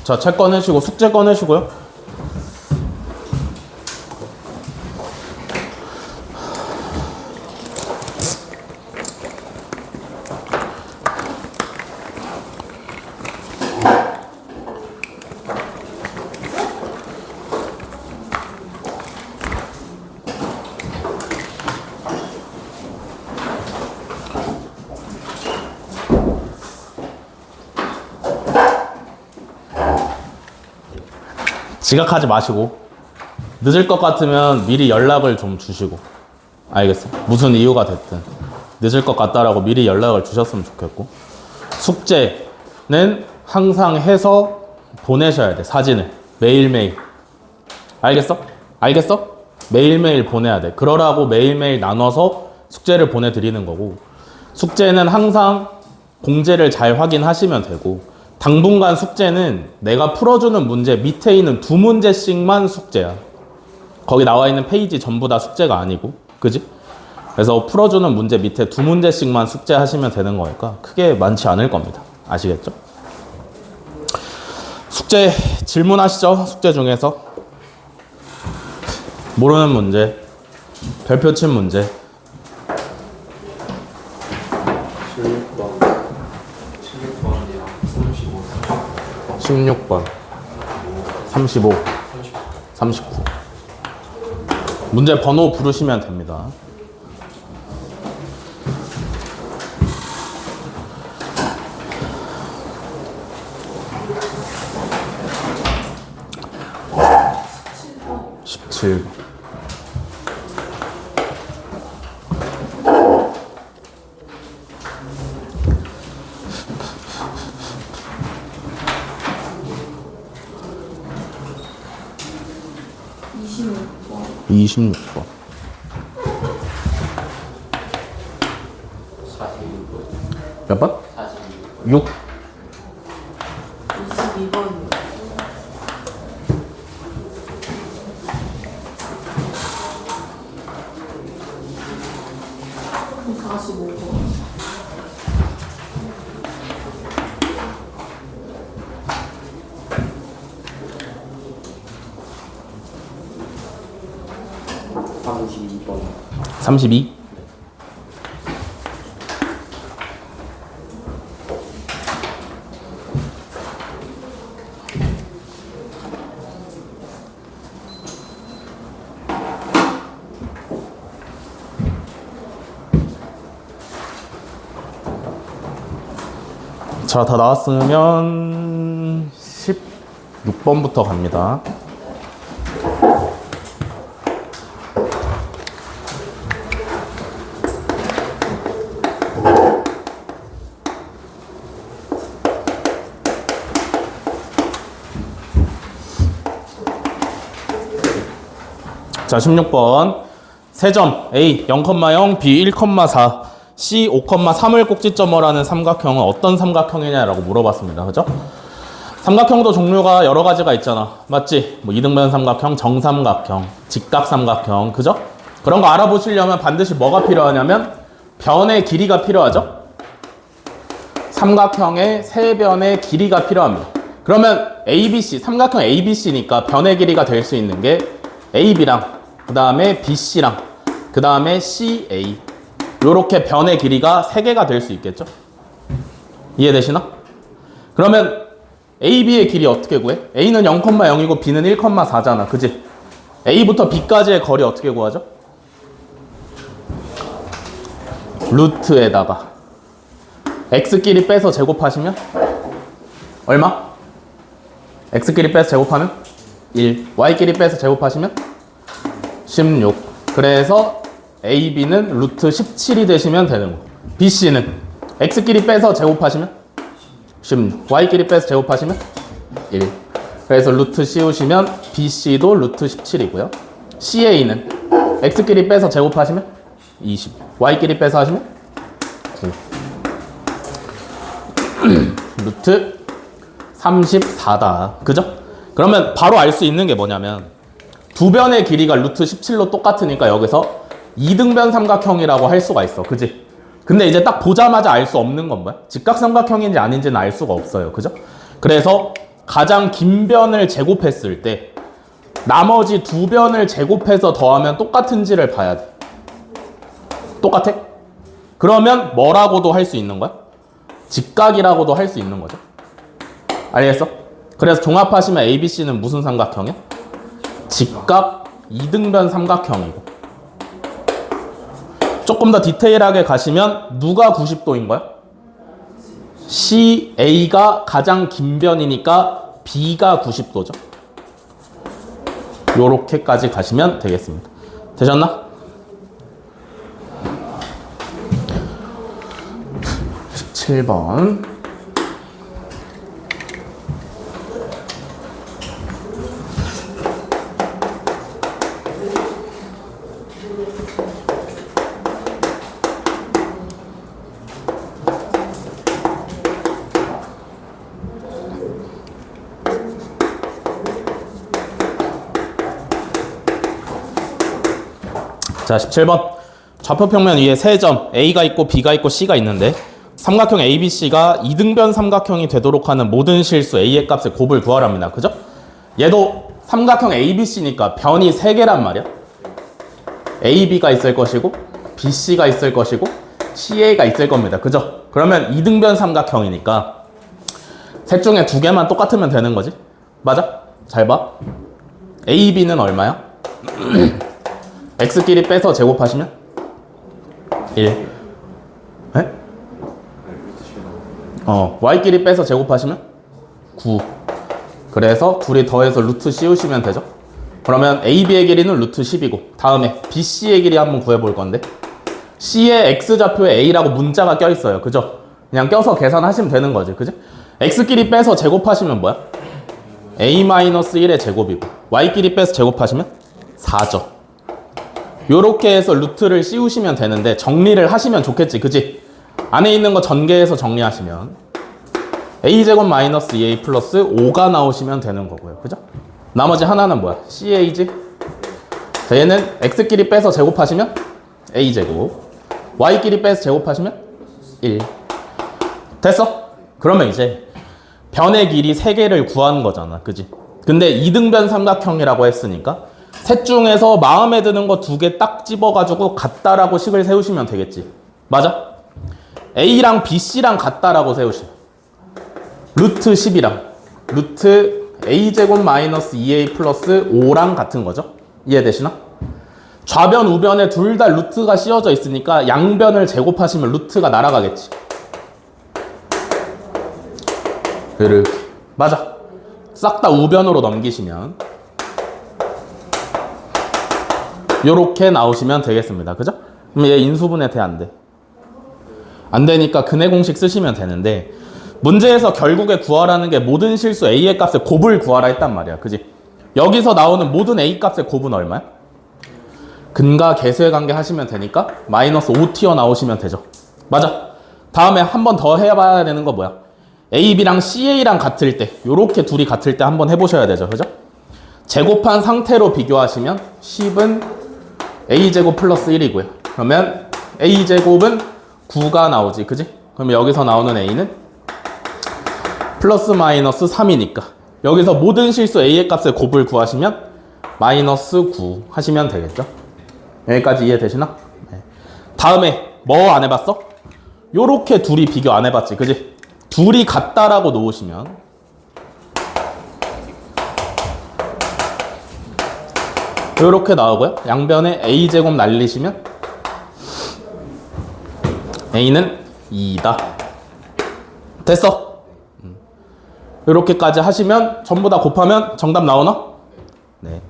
자, 책 꺼내시고 숙제 꺼내시고요. 지각하지 마시고 늦을 것 같으면 미리 연락을 좀 주시고, 알겠어? 무슨 이유가 됐든 늦을 것 같다라고 미리 연락을 주셨으면 좋겠고, 숙제는 항상 해서 보내셔야 돼. 사진을 매일매일. 알겠어? 알겠어? 매일매일 보내야 돼. 그러라고 매일매일 나눠서 숙제를 보내드리는 거고, 숙제는 항상 공제를 잘 확인하시면 되고, 당분간 숙제는 내가 풀어주는 문제 밑에 있는 2문제씩만 숙제야. 거기 나와 있는 페이지 전부 다 숙제가 아니고, 그지? 그래서 풀어주는 문제 밑에 2문제씩만 숙제하시면 되는 거니까 크게 많지 않을 겁니다. 아시겠죠? 숙제 질문하시죠? 숙제 중에서 모르는 문제, 별표 친 문제. 16번, 35, 39. 문제 번호 부르시면 됩니다. (17번) 26번. 몇 번? 6. 22번. 45번. (32번) 32. 자, 다 나왔으면 16번부터 갑니다. 자, 16번. 세점 A 0,0, B 1,4, C 5,3을 꼭지점으로 하는 삼각형은 어떤 삼각형이냐라고 물어봤습니다. 그죠? 삼각형도 종류가 여러 가지가 있잖아. 맞지? 뭐 이등변 삼각형, 정삼각형, 직각삼각형. 그죠? 그런 거 알아보시려면 반드시 뭐가 필요하냐면 변의 길이가 필요하죠? 삼각형의 세 변의 길이가 필요합니다. 그러면 ABC, 삼각형 ABC니까 변의 길이가 될 수 있는 게 AB랑 그 다음에 BC랑 그 다음에 CA, 요렇게 변의 길이가 3개가 될 수 있겠죠? 이해되시나? 그러면 AB의 길이 어떻게 구해? A는 0,0이고 B는 1,4잖아. 그지? A부터 B까지의 거리 어떻게 구하죠? 루트에다가 X끼리 빼서 제곱하시면 얼마? X끼리 빼서 제곱하면 1, Y끼리 빼서 제곱하시면 16. 그래서 AB는 루트 17이 되시면 되는 거. BC는 X끼리 빼서 제곱하시면 16, Y끼리 빼서 제곱하시면 1. 그래서 루트 씌우시면 BC도 루트 17이고요. CA는 X끼리 빼서 제곱하시면 20, Y끼리 빼서 하시면 9. 루트 34다. 그죠? 그러면 바로 알 수 있는 게 뭐냐면 두 변의 길이가 루트 17로 똑같으니까 여기서 이등변 삼각형이라고 할 수가 있어. 그지? 근데 이제 딱 보자마자 알 수 없는 건 뭐야? 직각삼각형인지 아닌지는 알 수가 없어요. 그죠? 그래서 가장 긴 변을 제곱했을 때 나머지 두 변을 제곱해서 더하면 똑같은지를 봐야 돼. 똑같아? 그러면 뭐라고도 할 수 있는 거야? 직각이라고도 할 수 있는 거죠. 알겠어? 그래서 종합하시면 ABC는 무슨 삼각형이야? 직각 이등변 삼각형이고, 조금 더 디테일하게 가시면 누가 90도인 거야? CA가 가장 긴 변이니까 B가 90도죠. 요렇게까지 가시면 되겠습니다. 되셨나? 17번. 자, 17번. 좌표평면 위에 세 점 A가 있고 B가 있고 C가 있는데 삼각형 ABC가 이등변 삼각형이 되도록 하는 모든 실수 A의 값의 곱을 구하랍니다. 그죠? 얘도 삼각형 ABC니까 변이 3개란 말이야. AB가 있을 것이고 BC가 있을 것이고 CA가 있을 겁니다. 그죠? 그러면 이등변 삼각형이니까 셋 중에 2개만 똑같으면 되는 거지. 맞아? 잘 봐. AB는 얼마야? X끼리 빼서 제곱하시면 1. 에? Y끼리 빼서 제곱하시면 9. 그래서 둘이 더해서 루트 씌우시면 되죠. 그러면 AB의 길이는 루트 10이고 다음에 BC의 길이 한번 구해볼 건데 C의 X좌표에 A라고 문자가 껴있어요. 그죠? 그냥 껴서 계산하시면 되는 거지. 그지? X끼리 빼서 제곱하시면 뭐야? A-1의 제곱이고 Y끼리 빼서 제곱하시면 4죠. 요렇게 해서 루트를 씌우시면 되는데 정리를 하시면 좋겠지. 그지? 안에 있는 거 전개해서 정리하시면 a제곱 마이너스 2a 플러스 5가 나오시면 되는 거고요. 그죠? 나머지 하나는 뭐야? CA지? 자, 얘는 x끼리 빼서 제곱하시면 a제곱, y끼리 빼서 제곱하시면 1. 됐어? 그러면 이제 변의 길이 3개를 구하는 거잖아. 그지? 근데 이등변 삼각형이라고 했으니까 셋 중에서 마음에 드는 거 2개 딱 집어가지고 같다라고 식을 세우시면 되겠지. 맞아? A랑 BC랑 같다라고 세우시면 루트 10이랑 루트 A제곱 마이너스 2A 플러스 5랑 같은 거죠. 이해되시나? 좌변, 우변에 둘 다 루트가 씌워져 있으니까 양변을 제곱하시면 루트가 날아가겠지. 이렇게. 맞아. 싹 다 우변으로 넘기시면 요렇게 나오시면 되겠습니다. 그죠? 그럼 얘 인수분해 돼, 안 돼? 안 되니까 근해 공식 쓰시면 되는데 문제에서 결국에 구하라는 게 모든 실수 A의 값의 곱을 구하라 했단 말이야. 그지? 여기서 나오는 모든 A 값의 곱은 얼마야? 근과 계수의 관계 하시면 되니까 마이너스 5 튀어나오시면 되죠. 맞아. 다음에 한 번 더 해봐야 되는 거 뭐야? AB랑 CA랑 같을 때, 요렇게 둘이 같을 때 한번 해보셔야 되죠. 그죠? 제곱한 상태로 비교하시면 10은 A제곱 플러스 1이고요. 그러면 A제곱은 9가 나오지. 그지? 그럼 여기서 나오는 A는 플러스 마이너스 3이니까 여기서 모든 실수 A의 값의 곱을 구하시면 마이너스 9 하시면 되겠죠? 여기까지 이해되시나? 네. 다음에 뭐 안 해봤어? 요렇게 둘이 비교 안 해봤지. 그지? 둘이 같다라고 놓으시면 요렇게 나오고요. 양변에 A제곱 날리시면 A는 2다. 됐어. 요렇게까지 하시면 전부 다 곱하면 정답 나오나? 네.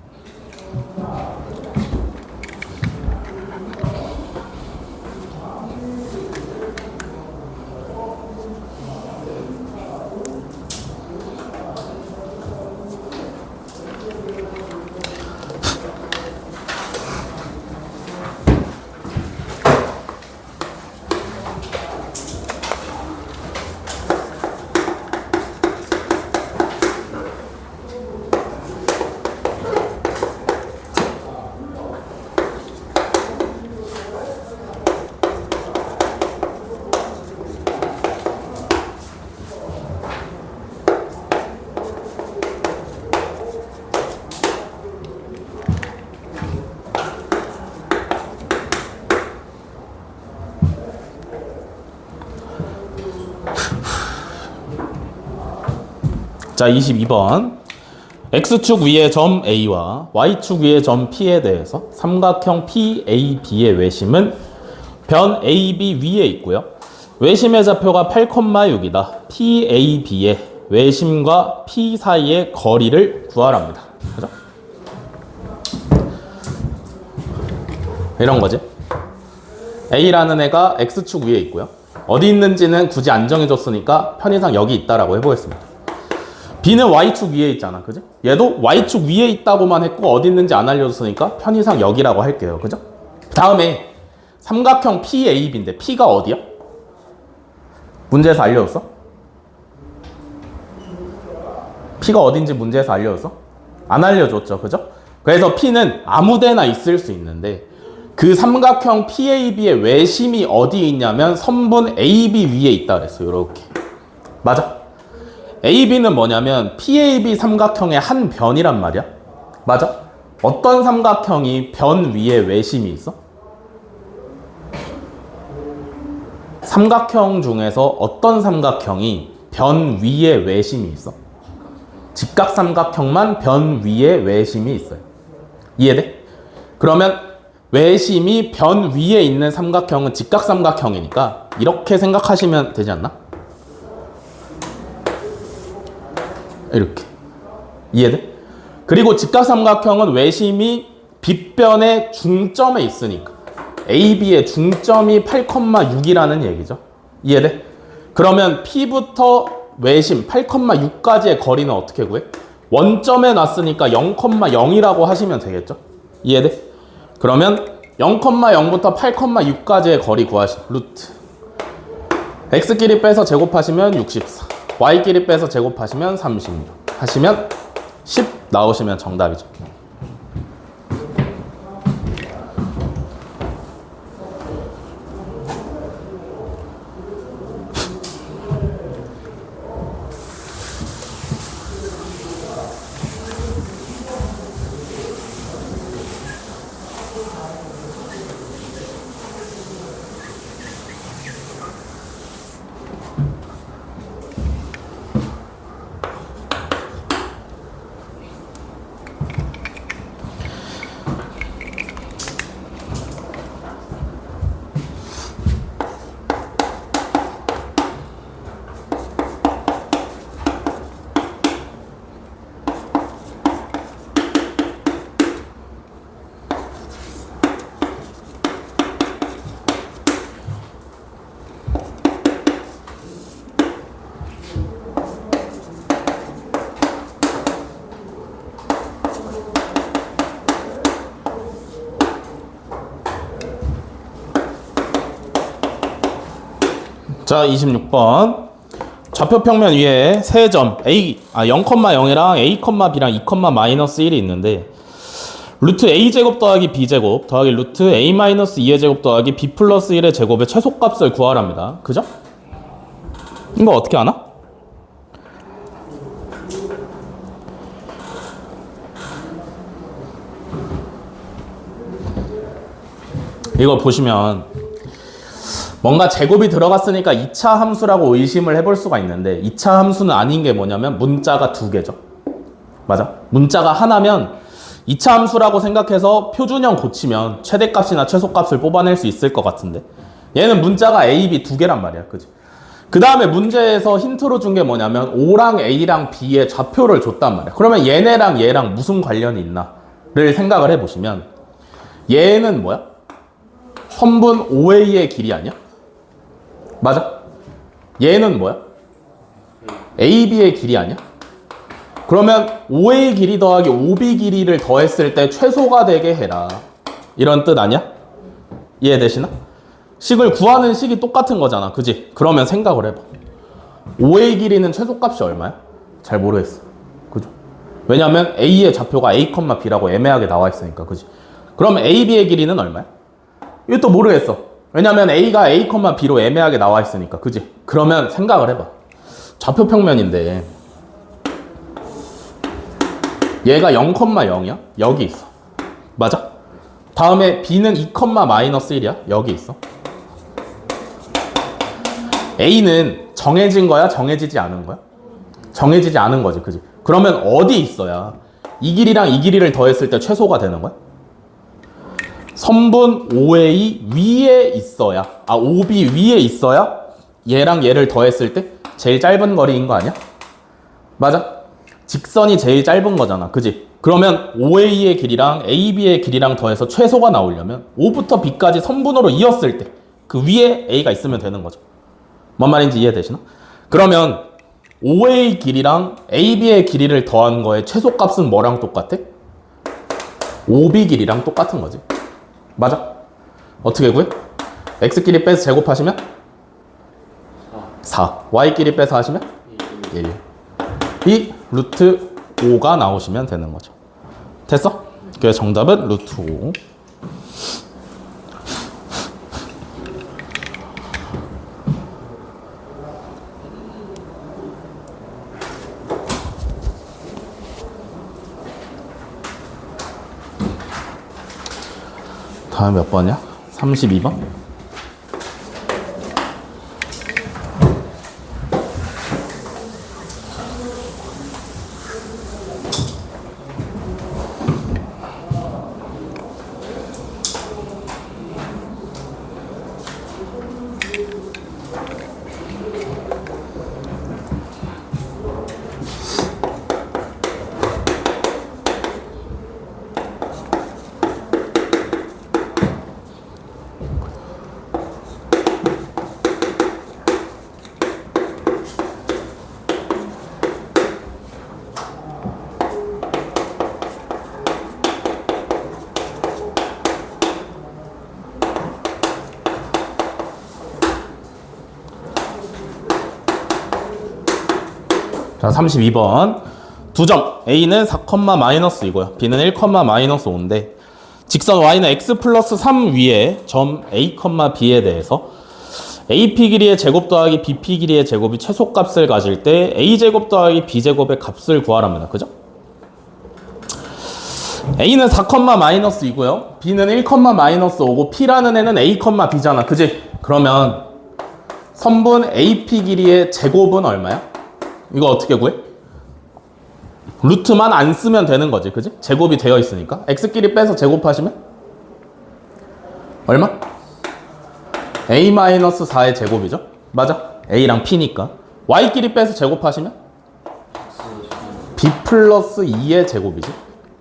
자, 22번. X축 위의 점 A와 Y축 위의 점 P에 대해서 삼각형 PAB의 외심은 변 AB 위에 있고요. 외심의 좌표가 8,6이다. PAB의 외심과 P 사이의 거리를 구하랍니다. 그죠? 이런 거지. A라는 애가 X축 위에 있고요. 어디 있는지는 굳이 안 정해줬으니까 편의상 여기 있다라고 해보겠습니다. B는 Y축 위에 있잖아. 그죠? 얘도 Y축 위에 있다고만 했고 어디 있는지 안 알려줬으니까 편의상 여기라고 할게요. 그죠? 다음에 삼각형 PAB인데 P가 어디야? 문제에서 알려줬어? P가 어딘지 문제에서 알려줬어? 안 알려줬죠. 그죠? 그래서 P는 아무 데나 있을 수 있는데 그 삼각형 PAB의 외심이 어디에 있냐면 선분 AB 위에 있다 그랬어요. 이렇게. 맞아? AB는 뭐냐면 PAB 삼각형의 한 변이란 말이야. 맞아? 어떤 삼각형이 변 위에 외심이 있어? 삼각형 중에서 어떤 삼각형이 변 위에 외심이 있어? 직각삼각형만 변 위에 외심이 있어요. 이해돼? 그러면 외심이 변 위에 있는 삼각형은 직각삼각형이니까 이렇게 생각하시면 되지 않나? 이렇게. 이해돼? 그리고 직각삼각형은 외심이 빗변의 중점에 있으니까 AB의 중점이 8,6이라는 얘기죠. 이해돼? 그러면 P부터 외심 8,6까지의 거리는 어떻게 구해? 원점에 놨으니까 0,0이라고 하시면 되겠죠? 이해돼? 그러면 0,0부터 8,6까지의 거리 구하시 루트 x끼리 빼서 제곱하시면 64 y끼리 빼서 제곱하시면 36 하시면 10 나오시면 정답이죠. 자, 26번. 좌표 평면 위에 세 점 A, 0,0이랑 A, B랑 2,-1이 있는데 루트 A제곱 더하기 B제곱 더하기 루트 A-2의 제곱 더하기 B 플러스 1의 제곱의 최소값을 구하랍니다. 그죠? 이거 어떻게 아나? 이거 보시면 뭔가 제곱이 들어갔으니까 2차 함수라고 의심을 해볼 수가 있는데 2차 함수는 아닌 게 뭐냐면 문자가 두 개죠. 맞아? 문자가 하나면 2차 함수라고 생각해서 표준형 고치면 최대값이나 최소값을 뽑아낼 수 있을 것 같은데 얘는 문자가 A, B 두 개란 말이야. 그지? 그 다음에 문제에서 힌트로 준 게 뭐냐면 O랑 A랑 B의 좌표를 줬단 말이야. 그러면 얘네랑 얘랑 무슨 관련이 있나를 생각을 해보시면 얘는 뭐야? 선분 OA의 길이 아니야? 맞아? 얘는 뭐야? AB의 길이 아니야? 그러면 OA 길이 더하기 OB 길이를 더했을 때 최소가 되게 해라. 이런 뜻 아니야? 이해되시나? 식을 구하는 식이 똑같은 거잖아. 그지? 그러면 생각을 해봐. OA 길이는 최소값이 얼마야? 잘 모르겠어. 그죠? 왜냐면 A의 좌표가 A, B라고 애매하게 나와 있으니까. 그지? 그럼 AB의 길이는 얼마야? 이것도 모르겠어. 왜냐면 A가 A, B로 애매하게 나와 있으니까. 그지? 그러면 생각을 해봐. 좌표 평면인데 얘가 0,0이야? 여기 있어. 맞아? 다음에 B는 2,-1이야? 여기 있어. A는 정해진 거야? 정해지지 않은 거야? 정해지지 않은 거지, 그지? 그러면 어디 있어야 이 길이랑 이 길이를 더했을 때 최소가 되는 거야? 선분 OA 위에 있어야, OB 위에 있어야 얘랑 얘를 더했을 때 제일 짧은 거리인 거 아니야? 맞아? 직선이 제일 짧은 거잖아, 그지? 그러면 OA의 길이랑 AB의 길이랑 더해서 최소가 나오려면 O부터 B까지 선분으로 이었을 때 그 위에 A가 있으면 되는 거죠. 뭔 말인지 이해되시나? 그러면 OA 길이랑 AB의 길이를 더한 거의 최소값은 뭐랑 똑같아? OB 길이랑 똑같은 거지. 맞아? 어떻게 구해? X끼리 빼서 제곱하시면 4. Y끼리 빼서 하시면 1. 이 루트 5가 나오시면 되는 거죠. 됐어? 그래서 정답은 루트 5. 다음 몇 번이야? 32번? 자, 32번. 두 점. A는 4, -이고요. B는 1, -5인데 직선 Y는 X 플러스 3 위에 점 A, B에 대해서 AP 길이의 제곱 더하기 BP 길이의 제곱이 최소값을 가질 때 A제곱 더하기 B제곱의 값을 구하랍니다. 그죠? A는 4, -이고요. B는 1, -5고 P라는 애는 A, B잖아. 그지? 그러면 선분 AP 길이의 제곱은 얼마야? 이거 어떻게 구해? 루트만 안 쓰면 되는 거지, 그지? 제곱이 되어 있으니까 x끼리 빼서 제곱하시면 얼마? a-4의 제곱이죠. 맞아? a랑 p니까 y끼리 빼서 제곱하시면 b 플러스 2의 제곱이지.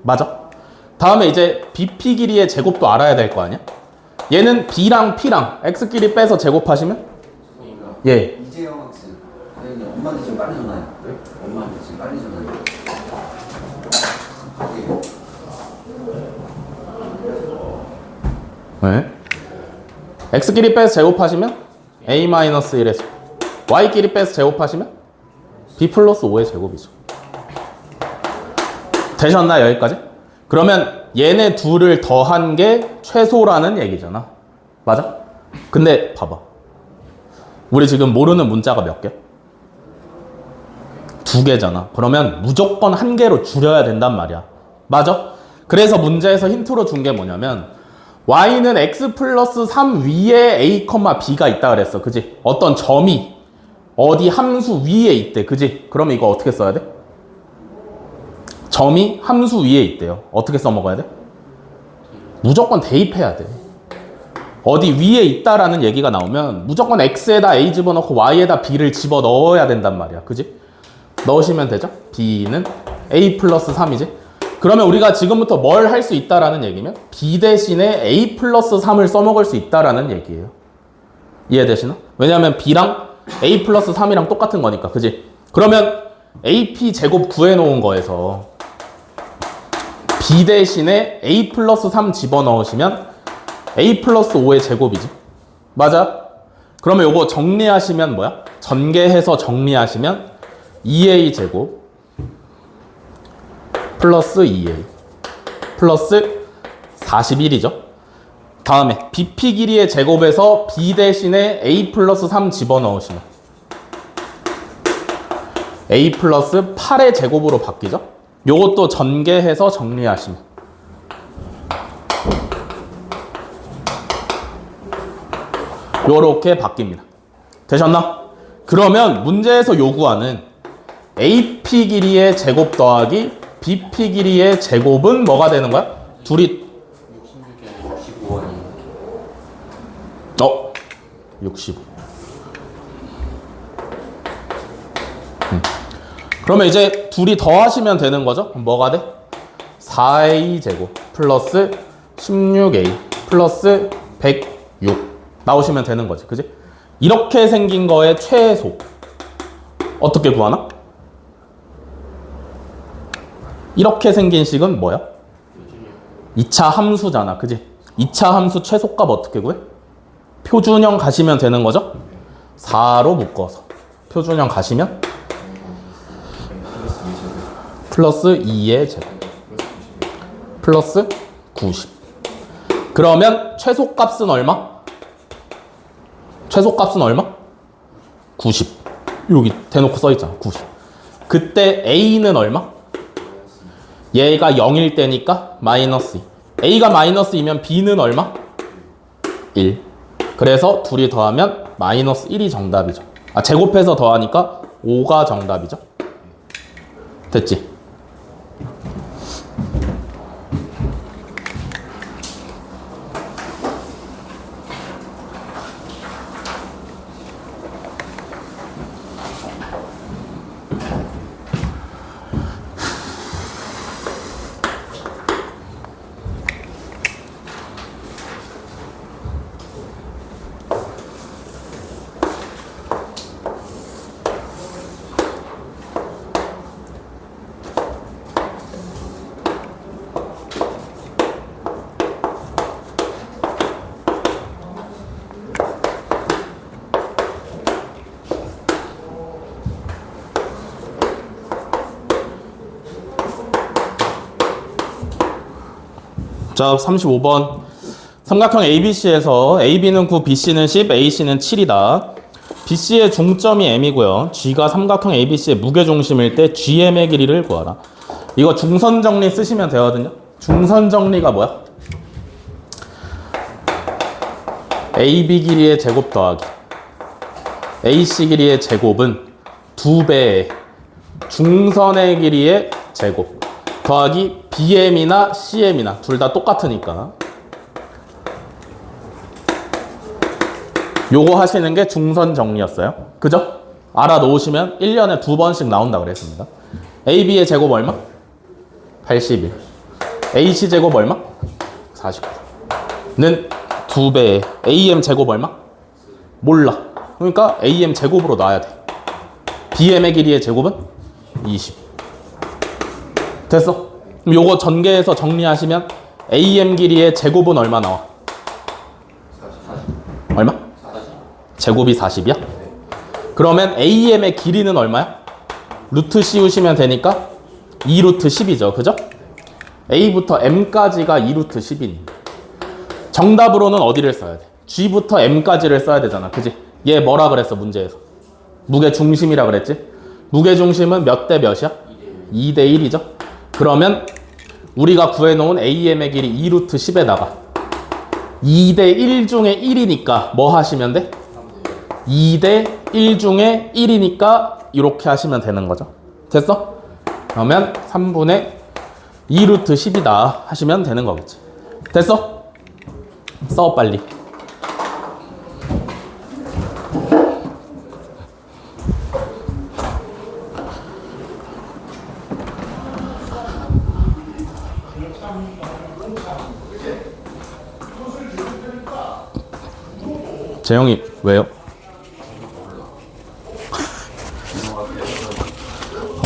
맞아? 다음에 이제 bp 길이의 제곱도 알아야 될 거 아니야? 얘는 b랑 p랑 x끼리 빼서 제곱하시면 예. 이재영 학생. 근데 엄마한테 지금 빨리 전화해. 네? 엄마한테 지금 빨리 전화해. 네. x끼리 빼서 제곱하시면 a-1에서 y끼리 빼서 제곱하시면 b 플러스 5의 제곱이죠. 되셨나 여기까지? 그러면 얘네 둘을 더한 게 최소라는 얘기잖아. 맞아? 근데 봐봐. 우리 지금 모르는 문자가 몇 개? 2개잖아. 그러면 무조건 1개로 줄여야 된단 말이야. 맞아? 그래서 문제에서 힌트로 준 게 뭐냐면 y는 x 플러스 3 위에 a, b가 있다 그랬어. 그지? 어떤 점이 어디 함수 위에 있대. 그지? 그러면 이거 어떻게 써야 돼? 점이 함수 위에 있대요. 어떻게 써먹어야 돼? 무조건 대입해야 돼. 어디 위에 있다라는 얘기가 나오면 무조건 x에다 a 집어넣고 y에다 b를 집어넣어야 된단 말이야. 그지? 넣으시면 되죠? b는 a 플러스 3이지? 그러면 우리가 지금부터 뭘 할 수 있다라는 얘기면 b 대신에 a 플러스 3을 써먹을 수 있다라는 얘기예요. 이해되시나? 왜냐하면 b랑 a 플러스 3이랑 똑같은 거니까. 그지? 그러면 ap 제곱 구해놓은 거에서 b 대신에 a 플러스 3 집어넣으시면 a 플러스 5의 제곱이지. 맞아? 그러면 요거 정리하시면 뭐야? 전개해서 정리하시면 2a 제곱 플러스 2a 플러스 41이죠. 다음에 bp 길이의 제곱에서 b 대신에 a 플러스 3 집어넣으시면 a 플러스 8의 제곱으로 바뀌죠. 요것도 전개해서 정리하시면 요렇게 바뀝니다. 되셨나? 그러면 문제에서 요구하는 AP 길이의 제곱 더하기 BP 길이의 제곱은 뭐가 되는 거야? 둘이 65원이 65. 그러면 이제 둘이 더하시면 되는 거죠? 그럼 뭐가 돼? 4A 제곱 플러스 16A 플러스 106 나오시면 되는 거지. 그지? 이렇게 생긴 거의 최소 어떻게 구하나? 이렇게 생긴 식은 뭐야? 2차 함수잖아. 그지? 2차 함수 최소값 어떻게 구해? 표준형 가시면 되는 거죠? 4로 묶어서 표준형 가시면 플러스 2의 제곱 플러스 90. 그러면 최소값은 얼마? 최소값은 얼마? 90. 여기 대놓고 써있잖아. 90. 그때 A는 얼마? 얘가 0일 때니까 마이너스 2. A가 마이너스 2면 B는 얼마? 1. 그래서 둘이 더하면 마이너스 1이 정답이죠. 제곱해서 더하니까 5가 정답이죠. 됐지? 자, 35번. 삼각형 ABC에서 AB는 9, BC는 10, AC는 7이다. BC의 중점이 M이고요. G가 삼각형 ABC의 무게중심일 때 GM의 길이를 구하라. 이거 중선 정리 쓰시면 되거든요. 중선 정리가 뭐야? AB 길이의 제곱 더하기 AC 길이의 제곱은 2배의 중선의 길이의 제곱 더하기 BM이나 CM이나 둘 다 똑같으니까 요거 하시는 게 중선 정리였어요. 그죠? 알아놓으시면 1년에 2번씩 나온다 그랬습니다. AB의 제곱 얼마? 81. AC 제곱 얼마? 49는 2배의 AM 제곱 얼마? 몰라. 그러니까 AM 제곱으로 놔야 돼. BM의 길이의 제곱은 20. 됐어? 그럼 요거 전개해서 정리하시면 AM 길이의 제곱은 얼마 나와? 40. 얼마? 40. 제곱이 40이야? 그러면 AM의 길이는 얼마야? 루트 씌우시면 되니까 2루트 10이죠. 그죠? A부터 M까지가 2루트 10이니 정답으로는 어디를 써야 돼? G부터 M까지를 써야 되잖아. 그지? 얘 뭐라 그랬어 문제에서? 무게중심이라 그랬지? 무게중심은 몇 대 몇이야? 2대 1이죠? 그러면 우리가 구해놓은 AM의 길이 2루트 10에다가 2대 1 중에 1이니까 뭐 하시면 돼? 2대 1 중에 1이니까 이렇게 하시면 되는 거죠. 됐어? 그러면 3분의 2루트 10이다 하시면 되는 거겠지. 됐어? 써 빨리. 재영이 왜요?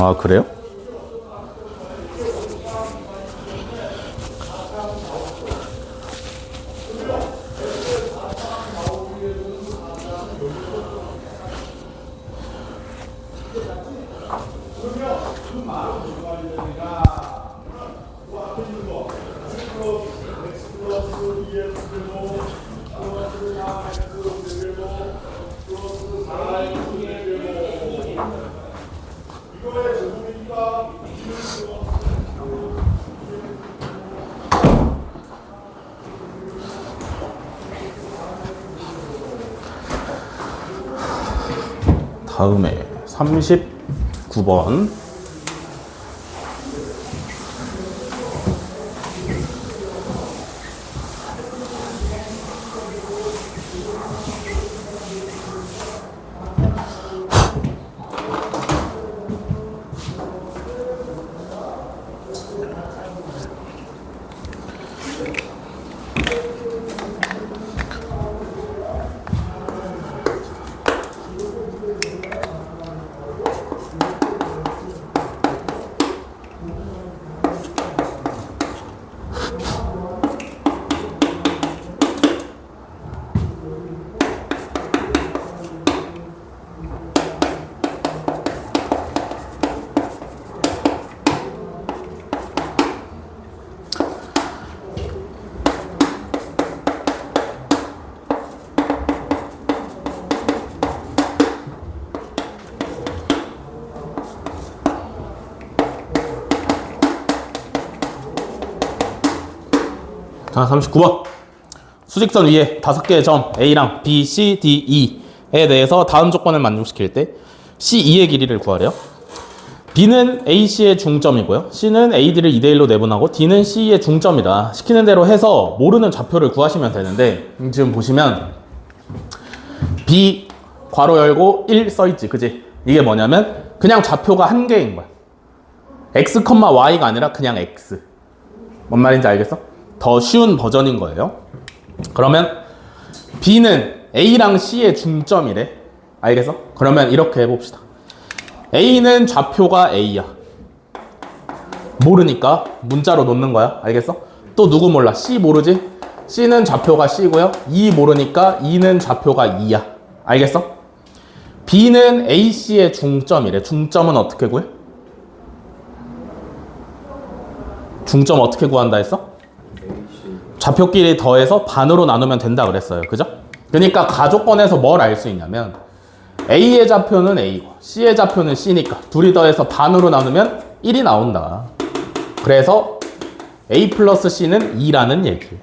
아 그래요? 다음에 39 39번. 자, 39번. 수직선 위에 5개의 점 A랑 B, C, D, E에 대해서 다음 조건을 만족시킬 때 C2의 길이를 구하래요. B는 AC의 중점이고요. C는 AD를 2대1로 내분하고 D는 C의 중점이다. 시키는 대로 해서 모르는 좌표를 구하시면 되는데 지금 보시면 B 괄호 열고 1 써있지, 그지? 이게 뭐냐면 그냥 좌표가 한 개인 거야. X, Y가 아니라 그냥 X. 뭔 말인지 알겠어? 더 쉬운 버전인 거예요. 그러면 B는 A랑 C의 중점이래. 알겠어? 그러면 이렇게 해봅시다. A는 좌표가 A야. 모르니까 문자로 놓는 거야. 알겠어? 또 누구 몰라? C 모르지? C는 좌표가 C고요. E 모르니까 E는 좌표가 E야. 알겠어? B는 AC의 중점이래. 중점은 어떻게 구해? 중점 어떻게 구한다 했어? 좌표끼리 더해서 반으로 나누면 된다 그랬어요. 그죠? 그러니까 가조건에서 뭘 알 수 있냐면 A의 좌표는 A고 C의 좌표는 C니까 둘이 더해서 반으로 나누면 1이 나온다. 그래서 A 플러스 C는 2라는 얘기예요.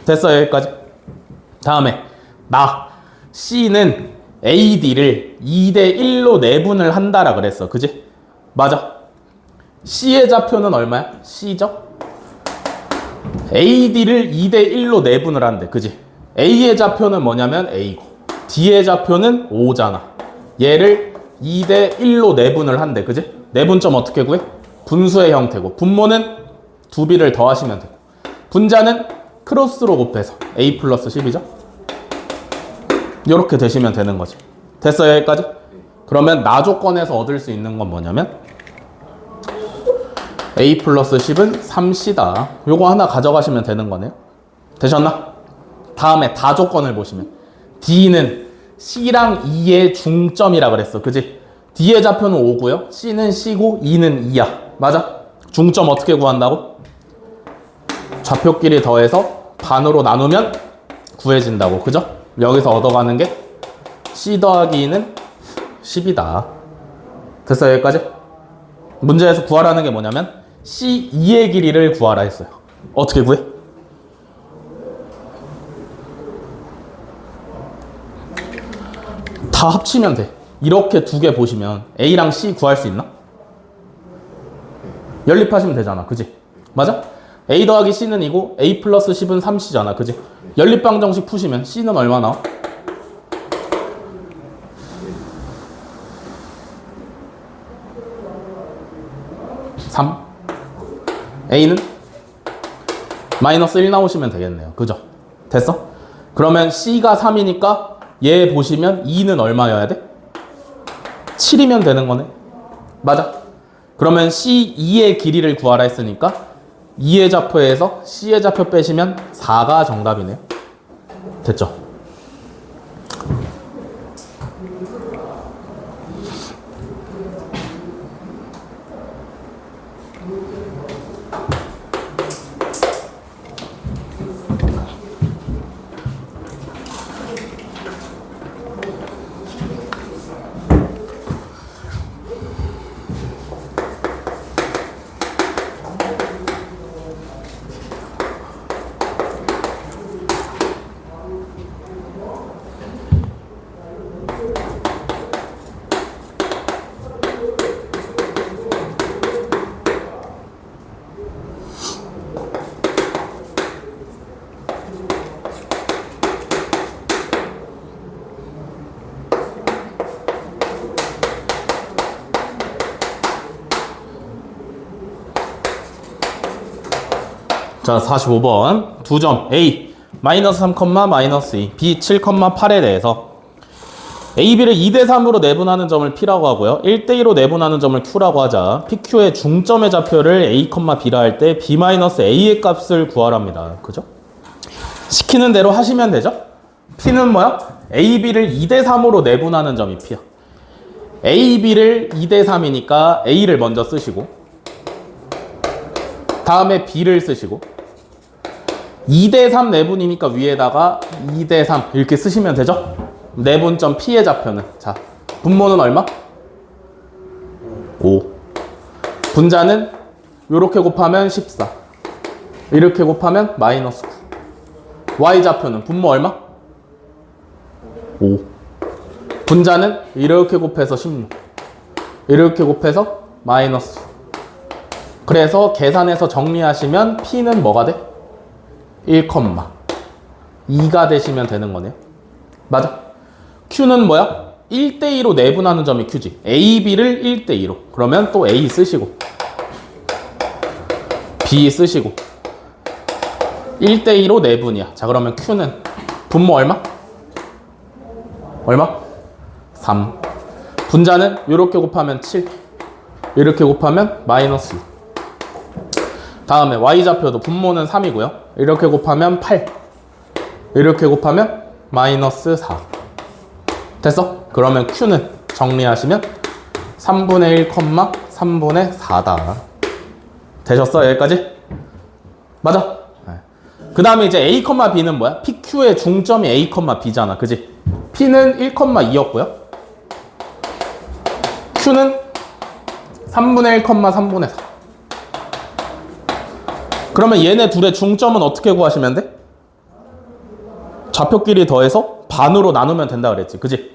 됐어요, 여기까지? 다음에 C는 AD를 2대1로 내분을 한다라 그랬어. 그지? 맞아. C의 좌표는 얼마야? C죠? AD를 2대1로 내분을 한대. 그지? A의 좌표는 뭐냐면 A고 D의 좌표는 5잖아. 얘를 2대1로 내분을 한대. 그지? 내분점 어떻게 구해? 분수의 형태고 분모는 2B를 더하시면 되고 분자는 크로스로 곱해서 A 플러스 10이죠? 이렇게 되시면 되는 거지. 됐어요, 여기까지? 그러면 나 조건에서 얻을 수 있는 건 뭐냐면 A 플러스 10은 3C다. 요거 하나 가져가시면 되는 거네요. 되셨나? 다음에 다 조건을 보시면 D는 C랑 E의 중점이라 그랬어. 그지? D의 좌표는 5고요. C는 C고 E는 2야. 맞아? 중점 어떻게 구한다고? 좌표끼리 더해서 반으로 나누면 구해진다고. 그죠? 여기서 얻어가는 게 C 더하기 2는 10이다. 됐어요, 여기까지? 문제에서 구하라는 게 뭐냐면 C2의 길이를 구하라 했어요. 어떻게 구해? 다 합치면 돼. 이렇게 두 개 보시면 A랑 C 구할 수 있나? 연립하시면 되잖아. 그지? 맞아? A 더하기 C는 이고 A 플러스 10은 3C잖아. 그지? 연립방정식 푸시면 C는 얼마 나와? 3. A는? 마이너스 1 나오시면 되겠네요. 그죠? 됐어? 그러면 C가 3이니까 얘 보시면 2는 얼마여야 돼? 7이면 되는 거네. 맞아? 그러면 C2의 길이를 구하라 했으니까 2의 좌표에서 C의 좌표 빼시면 4가 정답이네요. 됐죠? 자, 45번. 2점. A. 마이너스 3, 마이너스 2. B. 7, 8에 대해서 A, B를 2대3으로 내분하는 점을 P라고 하고요. 1대2로 내분하는 점을 Q라고 하자. PQ의 중점의 좌표를 A, B라 할 때 B-A의 값을 구하랍니다. 그죠? 시키는 대로 하시면 되죠? P는 뭐야? A, B를 2대3으로 내분하는 점이 P야. A, B를 2대3이니까 A를 먼저 쓰시고 다음에 B를 쓰시고 2대3 내분이니까 위에다가 2대3 이렇게 쓰시면 되죠? 내분점 P의 좌표는 자 분모는 얼마? 5 분자는 이렇게 곱하면 14 이렇게 곱하면 마이너스 9 Y 좌표는 분모 얼마? 5 분자는 이렇게 곱해서 16 이렇게 곱해서 마이너스 9 그래서 계산해서 정리하시면 P는 뭐가 돼? 1,2가 되시면 되는 거네요. 맞아? Q는 뭐야? 1대2로 내분하는 점이 Q지. A, B를 1대2로. 그러면 또 A 쓰시고 B 쓰시고 1대2로 내분이야. 자, 그러면 Q는 분모 얼마? 얼마? 3. 분자는 이렇게 곱하면 7 이렇게 곱하면 마이너스 6. 다음에 Y좌표도 분모는 3이고요. 이렇게 곱하면 8 이렇게 곱하면 마이너스 4 됐어? 그러면 Q는 정리하시면 3분의 1, 3분의 4다. 되셨어? 여기까지? 맞아? 그 다음에 이제 A, B는 뭐야? PQ의 중점이 A, B잖아. 그지? P는 1,2였고요. Q는 3분의 1, 3분의 4. 그러면 얘네 둘의 중점은 어떻게 구하시면 돼? 좌표끼리 더해서 반으로 나누면 된다 그랬지. 그지?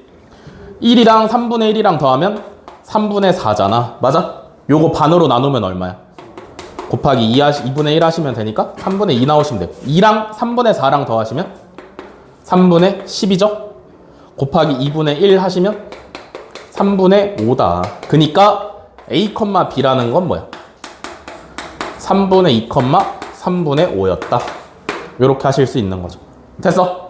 1이랑 3분의 1이랑 더하면 3분의 4잖아. 맞아? 요거 반으로 나누면 얼마야? 곱하기 2분의 1 하시면 되니까 3분의 2 나오시면 돼요. 2랑 3분의 4랑 더하시면 3분의 10이죠? 곱하기 2분의 1 하시면 3분의 5다. 그니까 A, B라는 건 뭐야? 3분의 2, 3분의 5였다. 이렇게 하실 수 있는 거죠. 됐어?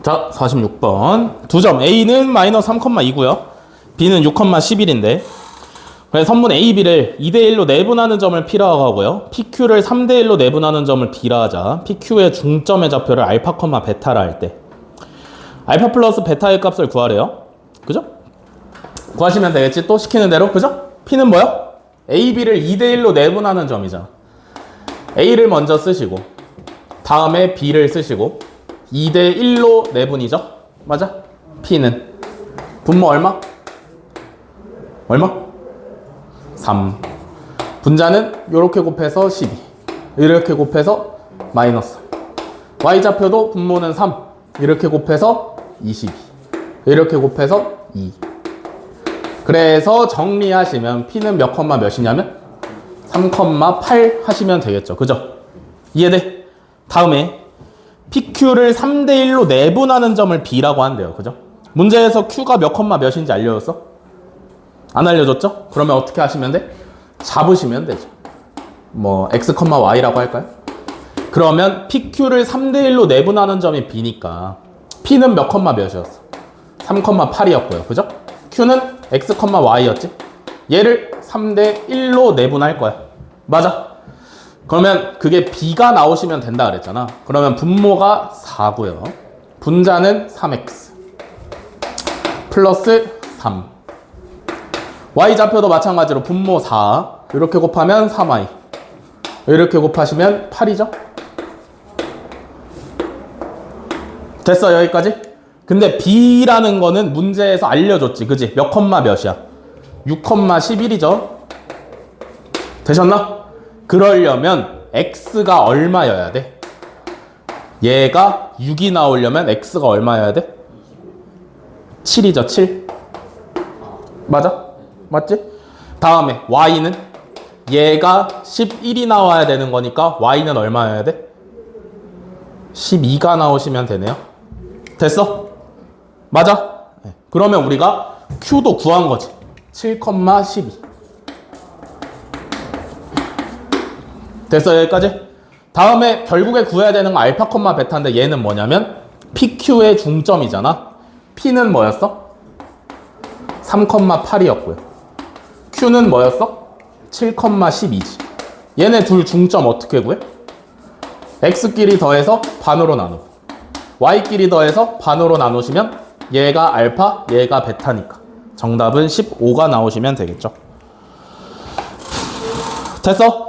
자, 46번. 2점. A는 마이너스 3,2고요. B는 6,11인데. 그래서 선분 A, B를 2대1로 내분하는 점을 P라고 하고요. PQ를 3대1로 내분하는 점을 B라 하자. PQ의 중점의 좌표를 알파, 베타라 할 때. 알파 플러스 베타의 값을 구하래요. 그죠? 구하시면 되겠지? 또 시키는 대로. 그죠? P는 뭐야? A, B를 2대1로 내분하는 점이잖아. A를 먼저 쓰시고 다음에 B를 쓰시고 2대1로 내분이죠? 맞아? P는 분모 얼마? 얼마? 3 분자는 이렇게 곱해서 12 이렇게 곱해서 마이너스 Y좌표도 분모는 3 이렇게 곱해서 22 이렇게 곱해서 2 그래서 정리하시면 P는 몇 컴마 몇이냐면 3,8 하시면 되겠죠. 그죠? 이해돼? 다음에 PQ를 3대1로 내분하는 점을 B라고 한대요. 그죠? 문제에서 Q가 몇 컴마 몇인지 알려줬어? 안 알려줬죠? 그러면 어떻게 하시면 돼? 잡으시면 되죠. 뭐 X, Y라고 할까요? 그러면 PQ를 3대1로 내분하는 점이 B니까 P는 몇 컴마 몇이었어? 3,8이었고요. 그죠? Q는 X, Y였지? 얘를 3대1로 내분할 거야. 맞아? 그러면 그게 B가 나오시면 된다 그랬잖아. 그러면 분모가 4고요. 분자는 3X 플러스 3. Y좌표도 마찬가지로 분모 4. 이렇게 곱하면 3Y. 이렇게 곱하시면 8이죠? 됐어, 여기까지? 근데 B라는 거는 문제에서 알려줬지, 그지? 몇 컴마 몇이야? 6,11이죠? 되셨나? 그러려면 X가 얼마여야 돼? 얘가 6이 나오려면 X가 얼마여야 돼? 7이죠, 7. 맞아? 맞지? 다음에 Y는? 얘가 11이 나와야 되는 거니까 Y는 얼마여야 돼? 12가 나오시면 되네요. 됐어? 맞아? 네. 그러면 우리가 Q도 구한 거지. 7,12. 됐어, 여기까지? 다음에 결국에 구해야 되는 건 알파, 베타인데 얘는 뭐냐면 PQ의 중점이잖아. P는 뭐였어? 3,8이었고요. Q는 뭐였어? 7,12지. 얘네 둘 중점 어떻게 구해? X끼리 더해서 반으로 나누고 Y끼리 더해서 반으로 나누시면 얘가 알파, 얘가 베타니까 정답은 15가 나오시면 되겠죠. 됐어?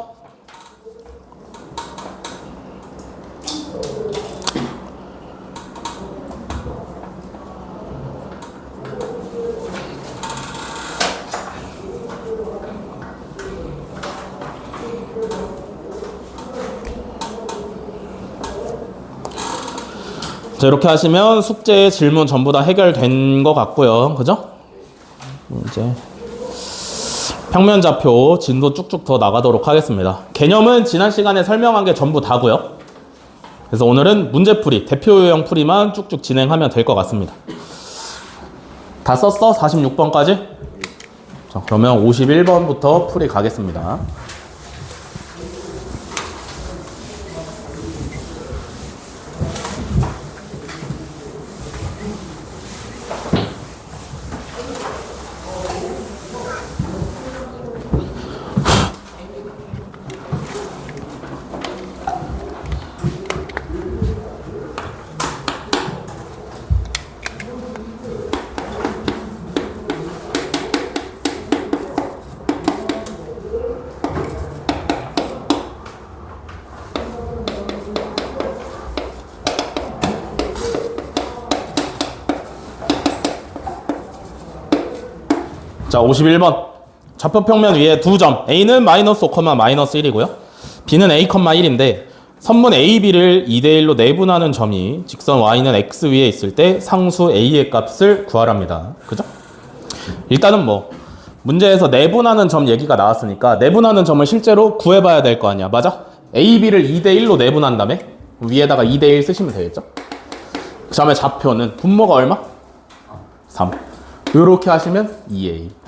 자, 이렇게 하시면 숙제 질문 전부 다 해결된 것 같고요. 그죠? 이제 평면좌표 진도 쭉쭉 더 나가도록 하겠습니다. 개념은 지난 시간에 설명한 게 전부 다고요. 그래서 오늘은 문제풀이, 대표 유형 풀이만 쭉쭉 진행하면 될 것 같습니다. 다 썼어? 46번까지? 자, 그러면 51번부터 풀이 가겠습니다. 자, 51번. 좌표평면 위에 두 점. A는 마이너스 5, 마이너스 1이고요. B는 A, 1인데 선문 A, B를 2대1로 내분하는 점이 직선 Y는 X 위에 있을 때 상수 A의 값을 구하랍니다. 그죠? 일단은 뭐 문제에서 내분하는 점 얘기가 나왔으니까 내분하는 점을 실제로 구해봐야 될 거 아니야. 맞아? A, B를 2대1로 내분한 다음에 위에다가 2대1 쓰시면 되겠죠? 그 다음에 좌표는 분모가 얼마? 3. 이렇게 하시면 2A.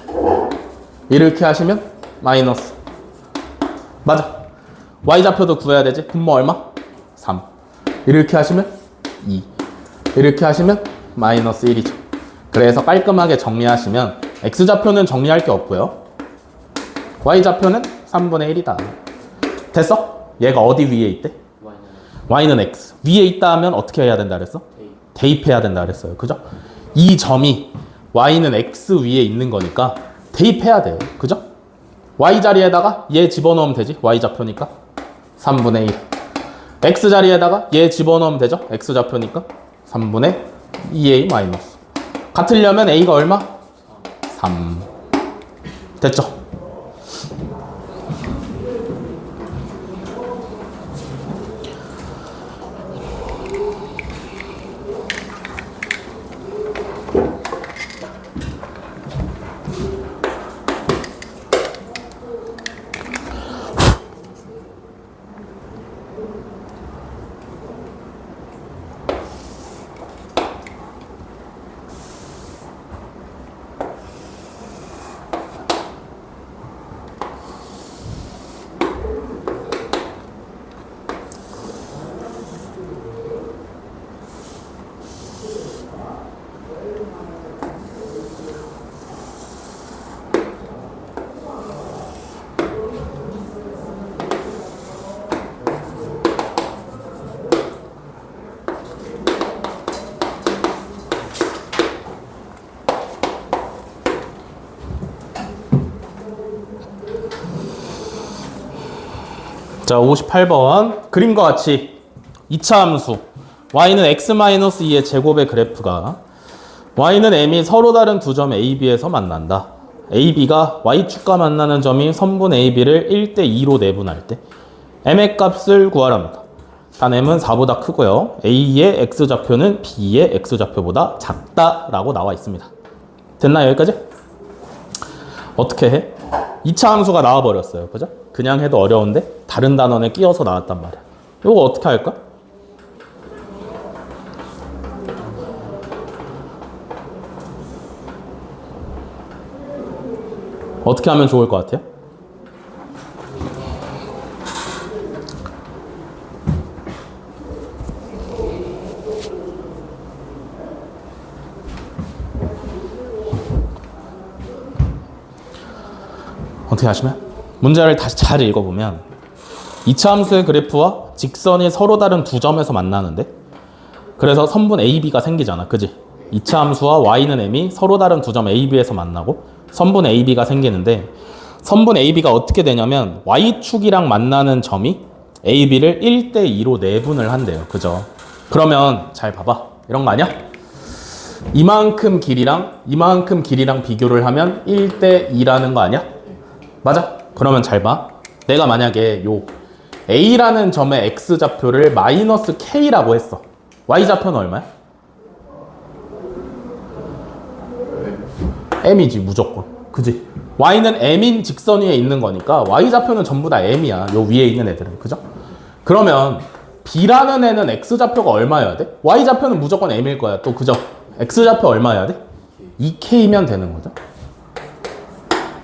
이렇게 하시면 마이너스. 맞아. Y좌표도 구해야 되지. 분모 얼마? 3. 이렇게 하시면 2. 이렇게 하시면 마이너스 1이죠. 그래서 깔끔하게 정리하시면 X좌표는 정리할 게 없고요. Y좌표는 3분의 1이다. 됐어? 얘가 어디 위에 있대? Y는 X. 위에 있다 하면 어떻게 해야 된다 그랬어? 대입해야 된다 그랬어요. 그죠? 이 점이 Y는 X 위에 있는 거니까 대입해야 돼요. 그죠? Y 자리에다가 얘 집어넣으면 되지. Y좌표니까 3분의 1. X 자리에다가 얘 집어넣으면 되죠. X좌표니까 3분의 2A 마이너스. 같으려면 A가 얼마? 3. 됐죠? 자, 58번. 그림과 같이 2차 함수 y는 x-2의 제곱의 그래프가 y는 m이 서로 다른 두 점 a, b에서 만난다. a, b가 y축과 만나는 점이 선분 a, b를 1대2로 내분할 때 m의 값을 구하랍니다. 단 m은 4보다 크고요. a의 x좌표는 b의 x좌표보다 작다라고 나와 있습니다. 됐나 여기까지? 어떻게 해? 2차 함수가 나와버렸어요. 그죠? 그냥 해도 어려운데 다른 단원에 끼워서 나왔단 말이야. 이거 어떻게 할까? 어떻게 하면 좋을 것 같아요? 어떻게 하시면? 문제를 다시 잘 읽어보면 2차 함수의 그래프와 직선이 서로 다른 두 점에서 만나는데 그래서 선분 AB가 생기잖아. 그지? 2차 함수와 y는 m이 서로 다른 두 점 AB에서 만나고 선분 AB가 생기는데 선분 AB가 어떻게 되냐면 y축이랑 만나는 점이 AB를 1대2로 내분을 한대요. 그죠? 그러면 잘 봐봐. 이런 거 아니야? 이만큼 길이랑 비교를 하면 1대2라는 거 아니야? 맞아? 그러면 잘 봐. 내가 만약에 요 A라는 점의 X좌표를 마이너스 K라고 했어. Y좌표는 얼마야? M이지 무조건. 그지? Y는 M인 직선 위에 있는 거니까 Y좌표는 전부 다 M이야. 요 위에 있는 애들은. 그죠? 그러면 B라는 애는 X좌표가 얼마여야 돼? Y좌표는 무조건 M일 거야. 또 그죠? X좌표 얼마여야 돼? 2K면 되는 거죠.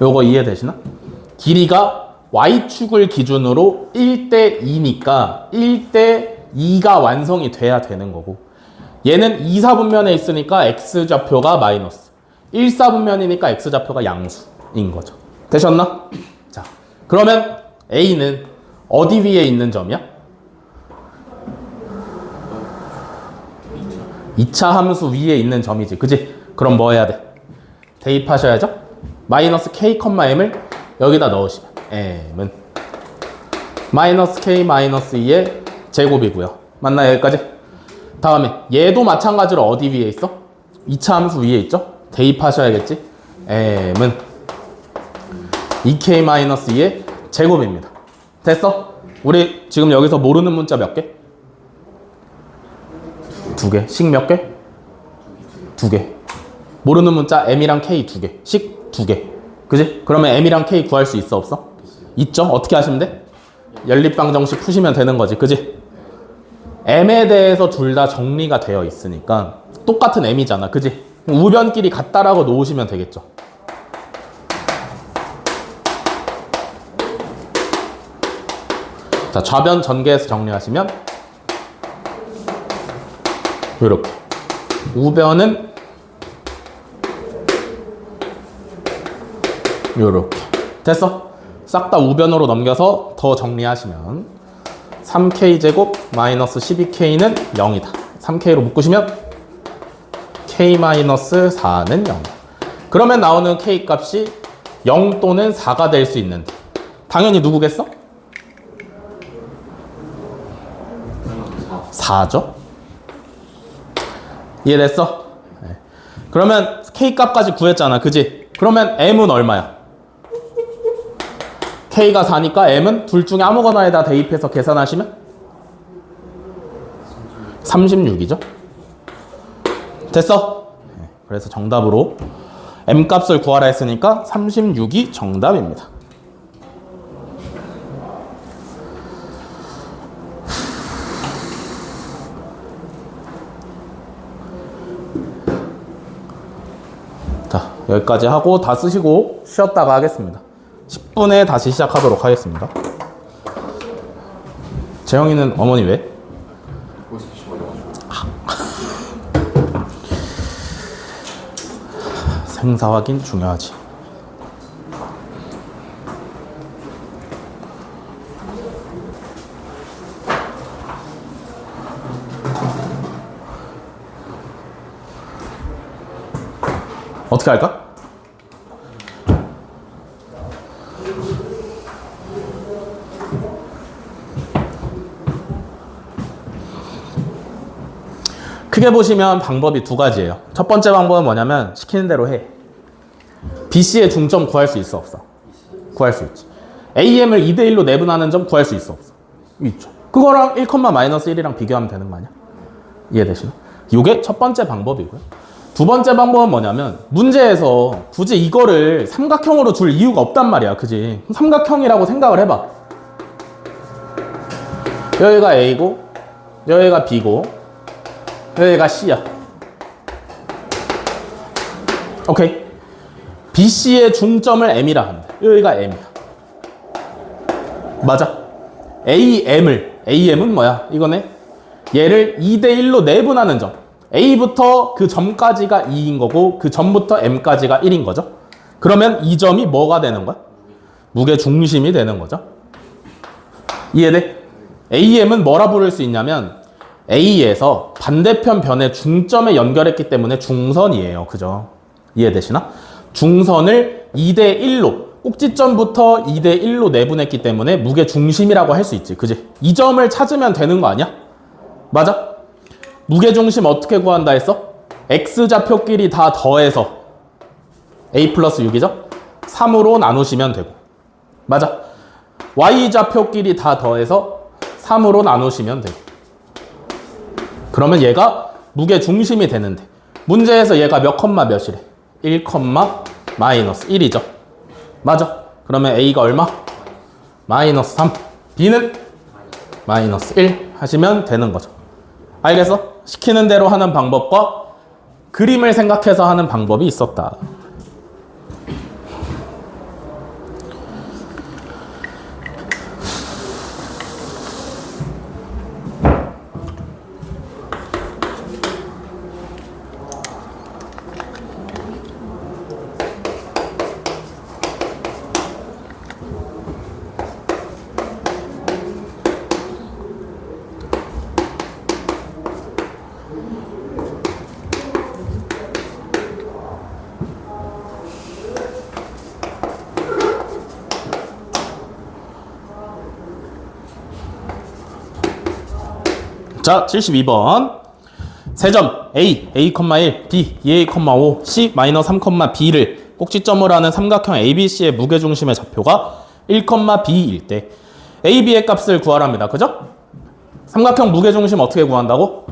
요거 이해되시나? 길이가 Y축을 기준으로 1대2니까 1대2가 완성이 돼야 되는 거고 얘는 2사분면에 있으니까 X좌표가 마이너스 1사분면이니까 X좌표가 양수인 거죠. 되셨나? 자, 그러면 A는 어디 위에 있는 점이야? 2차 함수 위에 있는 점이지. 그지? 그럼 뭐 해야 돼? 대입하셔야죠? 마이너스 K, M을 여기다 넣으시면 m은 마이너스 K 마이너스 2의 제곱이고요. 맞나요? 여기까지? 다음에 얘도 마찬가지로 어디 위에 있어? 2차 함수 위에 있죠? 대입하셔야겠지? m은 2K 마이너스 2의 제곱입니다. 됐어? 우리 지금 여기서 모르는 문자 몇 개? 2개. 식 몇 개? 2개. 모르는 문자 m이랑 k 2개. 식 2개. 그지? 그러면 m이랑 k 구할 수 있어 없어? 있죠? 어떻게 하시면 돼? 연립방정식 푸시면 되는 거지. 그지? m에 대해서 둘 다 정리가 되어 있으니까 똑같은 m이잖아. 그지? 우변끼리 같다라고 놓으시면 되겠죠. 자, 좌변 전개해서 정리하시면 이렇게 우변은 요렇게 됐어? 싹 다 우변으로 넘겨서 더 정리하시면 3k제곱 마이너스 12k는 0이다. 3k로 묶으시면 k-4는 0. 그러면 나오는 k 값이 0 또는 4가 될 수 있는데 당연히 누구겠어? 4죠? 이해됐어? 네. 그러면 k 값까지 구했잖아. 그지? 그러면 m은 얼마야? K가 4니까 M은 둘 중에 아무거나에다 대입해서 계산하시면 36이죠. 됐어? 그래서 정답으로 M 값을 구하라 했으니까 36이 정답입니다. 자, 여기까지 하고 다 쓰시고 쉬었다가 하겠습니다. 10분에 다시 시작하도록 하겠습니다. 재영이는 어머니 왜? 생사 확인 중요하지. 어떻게 할까? 크게 보시면 방법이 두 가지예요. 첫 번째 방법은 뭐냐면 시키는 대로 해. BC의 중점 구할 수 있어 없어? 구할 수 있지. AM을 2대1로 내분하는 점 구할 수 있어 없어? 있죠. 그거랑 1,-1이랑 비교하면 되는 거 아니야? 이해되시나? 이게 첫 번째 방법이고요. 두 번째 방법은 뭐냐면 문제에서 굳이 이거를 삼각형으로 줄 이유가 없단 말이야. 그지? 삼각형이라고 생각을 해봐. 여기가 A고 여기가 B고 여기가 C야. 오케이. BC의 중점을 M이라 한다. 여기가 M이야. 맞아. AM은 뭐야? 이거네. 얘를 2대1로 내분하는 점. A부터 그 점까지가 2인 거고 그 점부터 M까지가 1인 거죠. 그러면 이 점이 뭐가 되는 거야? 무게 중심이 되는 거죠. 이해돼? AM은 뭐라 부를 수 있냐면 A에서 반대편 변의 중점에 연결했기 때문에 중선이에요. 그죠? 이해되시나? 중선을 2대1로 꼭지점부터 2대1로 내분했기 때문에 무게 중심이라고 할 수 있지. 그지? 이 점을 찾으면 되는 거 아니야? 맞아? 무게 중심 어떻게 구한다 했어? X좌표끼리 다 더해서 A 플러스 6이죠? 3으로 나누시면 되고. 맞아? Y좌표끼리 다 더해서 3으로 나누시면 되고. 그러면 얘가 무게 중심이 되는데 문제에서 얘가 몇 컴마 몇이래? 1, 마이너스 1이죠. 맞아. 그러면 A가 얼마? 마이너스 3. B는 마이너스 1 하시면 되는 거죠. 알겠어? 시키는 대로 하는 방법과 그림을 생각해서 하는 방법이 있었다. 자, 72번. 세 점 A, A,1, B, 2A,5, C, -3,B를 꼭지점으로 하는 삼각형 ABC의 무게중심의 좌표가 1,B일 때 AB의 값을 구하랍니다. 그죠? 삼각형 무게중심 어떻게 구한다고?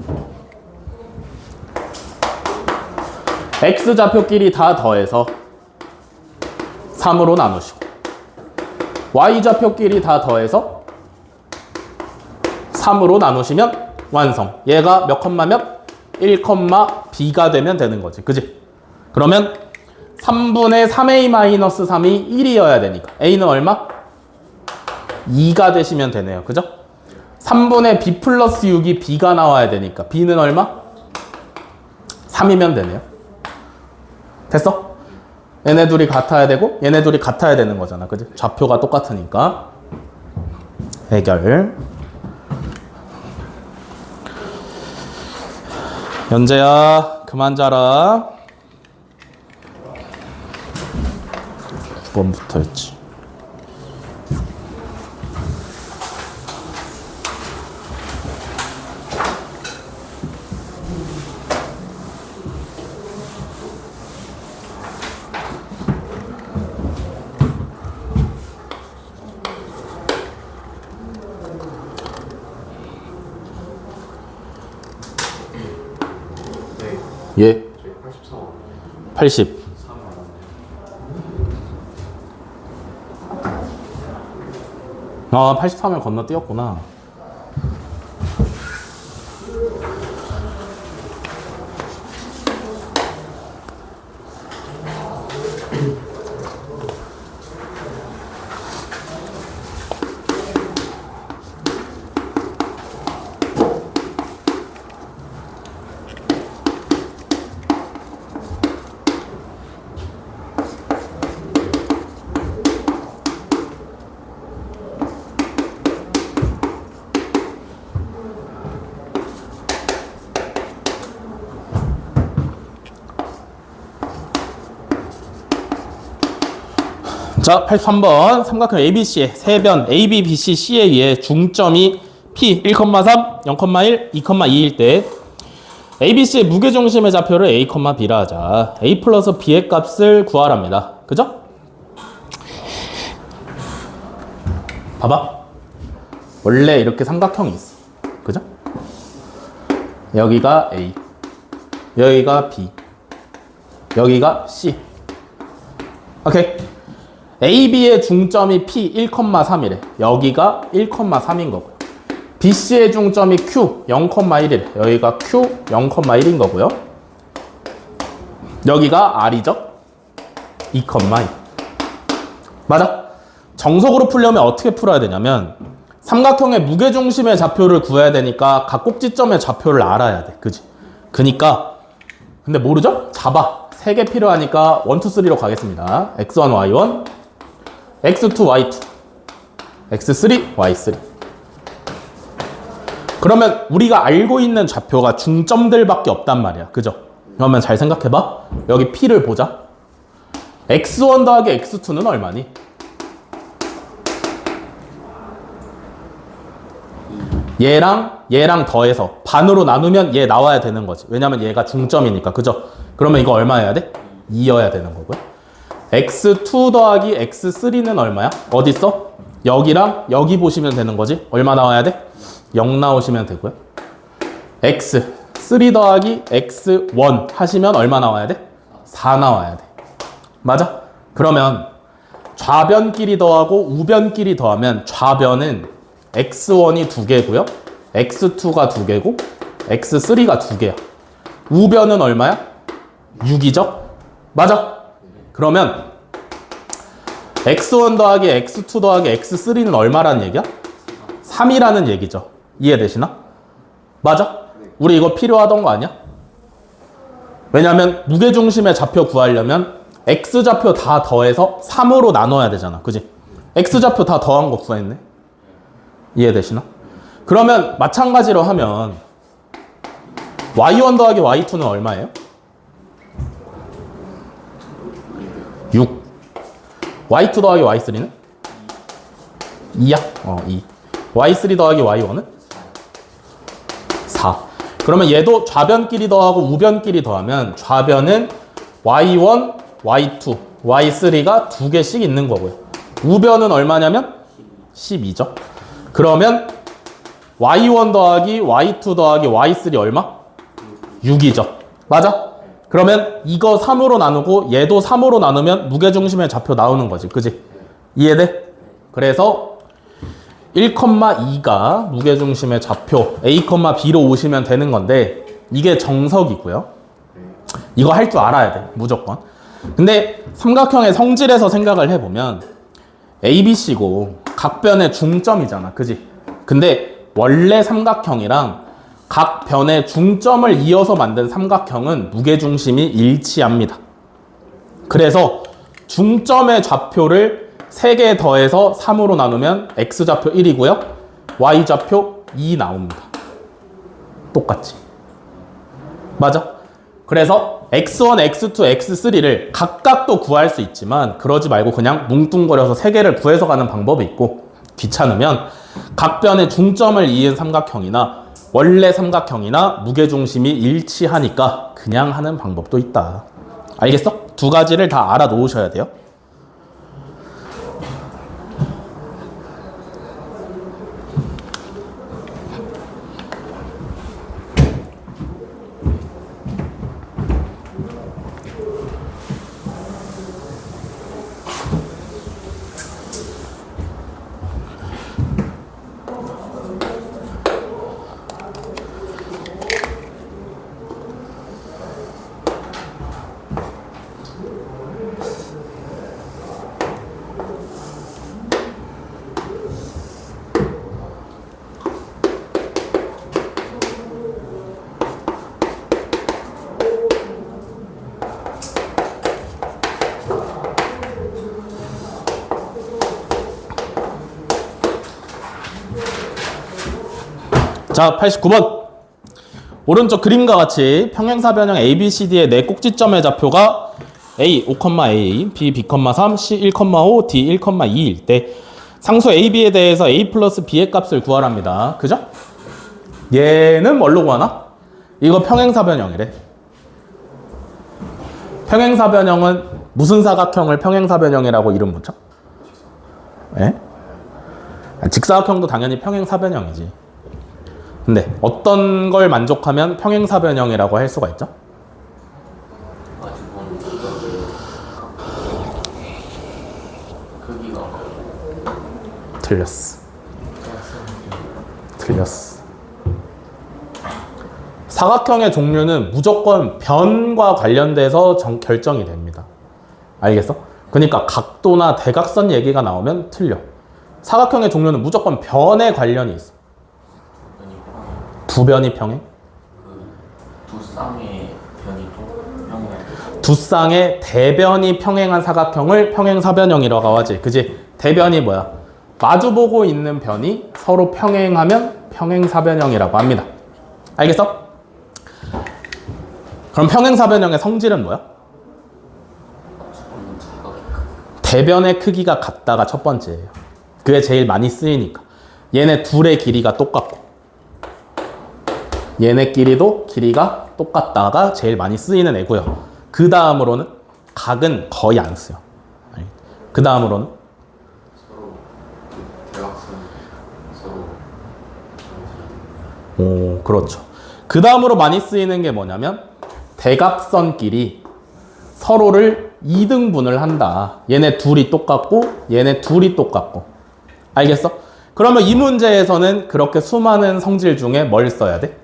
X좌표끼리 다 더해서 3으로 나누시고 Y좌표끼리 다 더해서 3으로 나누시면 완성. 얘가 몇 컴마 몇? 1, B가 되면 되는 거지. 그지? 그러면 3분의 3A-3이 1이어야 되니까 A는 얼마? 2가 되시면 되네요. 그죠? 3분의 B 플러스 6이 B가 나와야 되니까 B는 얼마? 3이면 되네요. 됐어? 얘네 둘이 같아야 되고 얘네 둘이 같아야 되는 거잖아. 그지? 좌표가 똑같으니까. 해결. 연재야, 그만 자라. 9번부터 했지. 예. 80. 아, 83을 건너뛰었구나. 자, 83번 삼각형 ABC의 세변 AB, BC, C에 의해 중점이 P 1,3, 0,1, 2,2일 때 ABC의 무게중심의 좌표를 A, B라 하자. A 플러스 B의 값을 구하랍니다. 그죠? 봐봐. 원래 이렇게 삼각형이 있어. 그죠? 여기가 A, 여기가 B, 여기가 C. 오케이. AB의 중점이 P 1,3이래. 여기가 1,3인 거고요. BC의 중점이 Q 0,1이래. 여기가 Q 0,1인 거고요. 여기가 R이죠? 2,2. 맞아? 정석으로 풀려면 어떻게 풀어야 되냐면 삼각형의 무게중심의 좌표를 구해야 되니까 각 꼭지점의 좌표를 알아야 돼. 그지? 그니까 근데 모르죠? 잡아. 3개 필요하니까 1, 2, 3로 가겠습니다. x1, y1, x2, y2, x3, y3. 그러면 우리가 알고 있는 좌표가 중점들밖에 없단 말이야. 그죠? 그러면 잘 생각해봐. 여기 P를 보자. x1 더하기 x2는 얼마니? 얘랑 더해서 반으로 나누면 얘 나와야 되는 거지. 왜냐면 얘가 중점이니까. 그죠? 그러면 이거 얼마여야 돼? 2여야 되는 거고요. x2 더하기 x3는 얼마야? 어디 있어? 여기랑 여기 보시면 되는 거지. 얼마 나와야 돼? 0 나오시면 되고요. x3 더하기 x1 하시면 얼마 나와야 돼? 4 나와야 돼. 맞아? 그러면 좌변끼리 더하고 우변끼리 더하면 좌변은 x1이 2개고요. x2가 2개고 x3가 2개야. 우변은 얼마야? 6이죠? 맞아? 그러면 x1 더하기 x2 더하기 x3는 얼마라는 얘기야? 3이라는 얘기죠. 이해되시나? 맞아? 우리 이거 필요하던 거 아니야? 왜냐면 무게중심의 좌표 구하려면 x좌표 다 더해서 3으로 나눠야 되잖아. 그지? x좌표 다 더한 거 구했네. 이해되시나? 그러면 마찬가지로 하면 y1 더하기 y2는 얼마예요? 6. y2 더하기 y3는? 2야? 2. y3 더하기 y1은? 4. 그러면 얘도 좌변끼리 더하고 우변끼리 더하면 좌변은 y1, y2, y3가 2개씩 있는 거고요. 우변은 얼마냐면 12죠. 그러면 y1 더하기 y2 더하기 y3 얼마? 6이죠. 맞아? 그러면 이거 3으로 나누고 얘도 3으로 나누면 무게중심의 좌표 나오는 거지. 그지? 이해돼? 그래서 1,2가 무게중심의 좌표 A, B로 오시면 되는 건데 이게 정석이고요. 이거 할 줄 알아야 돼. 무조건. 근데 삼각형의 성질에서 생각을 해보면 ABC고 각 변의 중점이잖아. 그지? 근데 원래 삼각형이랑 각 변의 중점을 이어서 만든 삼각형은 무게중심이 일치합니다. 그래서 중점의 좌표를 3개 더해서 3으로 나누면 x좌표 1이고요. y좌표 2 나옵니다. 똑같이. 맞아? 그래서 x1, x2, x3를 각각 또 구할 수 있지만 그러지 말고 그냥 뭉뚱거려서 3개를 구해서 가는 방법이 있고 귀찮으면 각 변의 중점을 이은 삼각형이나 원래 삼각형이나 무게중심이 일치하니까 그냥 하는 방법도 있다. 알겠어? 두 가지를 다 알아놓으셔야 돼요. 자, 89번. 오른쪽 그림과 같이 평행사변형 ABCD의 네 꼭지점의 좌표가 A, 5,A, B, B,3, C, 1,5, D, 1,2일 때 상수 AB에 대해서 A 플러스 B의 값을 구하랍니다. 그죠? 얘는 뭘로 구하나? 이거 평행사변형이래. 평행사변형은 무슨 사각형을 평행사변형이라고 이름 붙여? 예? 직사각형도 당연히 평행사변형이지. 근데 어떤 걸 만족하면 평행사변형이라고 할 수가 있죠? 틀렸어. 사각형의 종류는 무조건 변과 관련돼서 결정이 됩니다. 알겠어? 그러니까 각도나 대각선 얘기가 나오면 틀려. 사각형의 종류는 무조건 변에 관련이 있어. 두 변이 평행? 두 쌍의 변이 또 평행. 두 쌍의 대변이 평행한 사각형을 평행사변형이라고 하지. 그지? 대변이 뭐야? 마주보고 있는 변이 서로 평행하면 평행사변형이라고 합니다. 알겠어? 그럼 평행사변형의 성질은 뭐야? 대변의 크기가 같다가 첫 번째예요. 그게 제일 많이 쓰이니까. 얘네 둘의 길이가 똑같고 얘네끼리도 길이가 똑같다가 제일 많이 쓰이는 애고요. 그 다음으로는 각은 거의 안 써요. 그 다음으로는 서로 대각선 서로. 오, 그렇죠. 그 다음으로 많이 쓰이는 게 뭐냐면 대각선끼리 서로를 2등분을 한다. 얘네 둘이 똑같고 얘네 둘이 똑같고. 알겠어? 그러면 이 문제에서는 그렇게 수많은 성질 중에 뭘 써야 돼?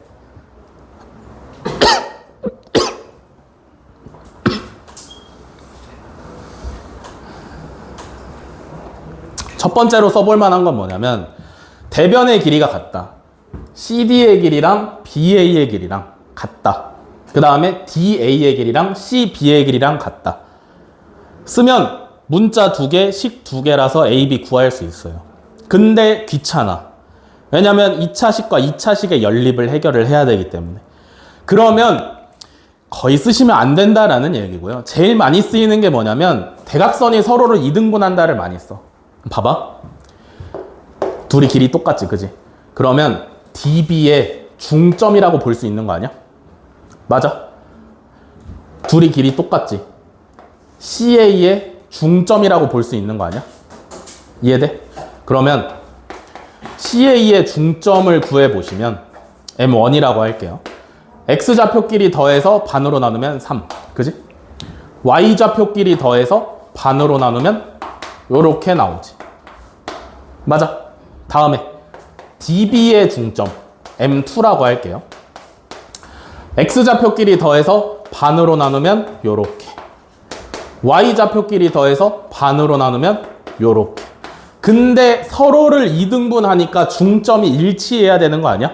첫 번째로 써볼 만한 건 뭐냐면 대변의 길이가 같다. CD의 길이랑 BA의 길이랑 같다. 그 다음에 DA의 길이랑 CB의 길이랑 같다. 쓰면 문자 2개, 식 2개라서 A, B 구할 수 있어요. 근데 귀찮아. 왜냐면 2차식과 2차식의 연립을 해결을 해야 되기 때문에. 그러면 거의 쓰시면 안 된다라는 얘기고요. 제일 많이 쓰이는 게 뭐냐면 대각선이 서로를 2등분한다를 많이 써. 봐봐. 둘이 길이 똑같지, 그지? 그러면 DB의 중점이라고 볼 수 있는 거 아니야? 맞아. 둘이 길이 똑같지. CA의 중점이라고 볼 수 있는 거 아니야? 이해돼? 그러면 CA의 중점을 구해보시면 M1이라고 할게요. X좌표끼리 더해서 반으로 나누면 3. 그지? Y좌표끼리 더해서 반으로 나누면 요렇게 나오지. 맞아. 다음에 DB의 중점 M2라고 할게요. X좌표끼리 더해서 반으로 나누면 요렇게. Y좌표끼리 더해서 반으로 나누면 요렇게. 근데 서로를 2등분하니까 중점이 일치해야 되는 거 아니야?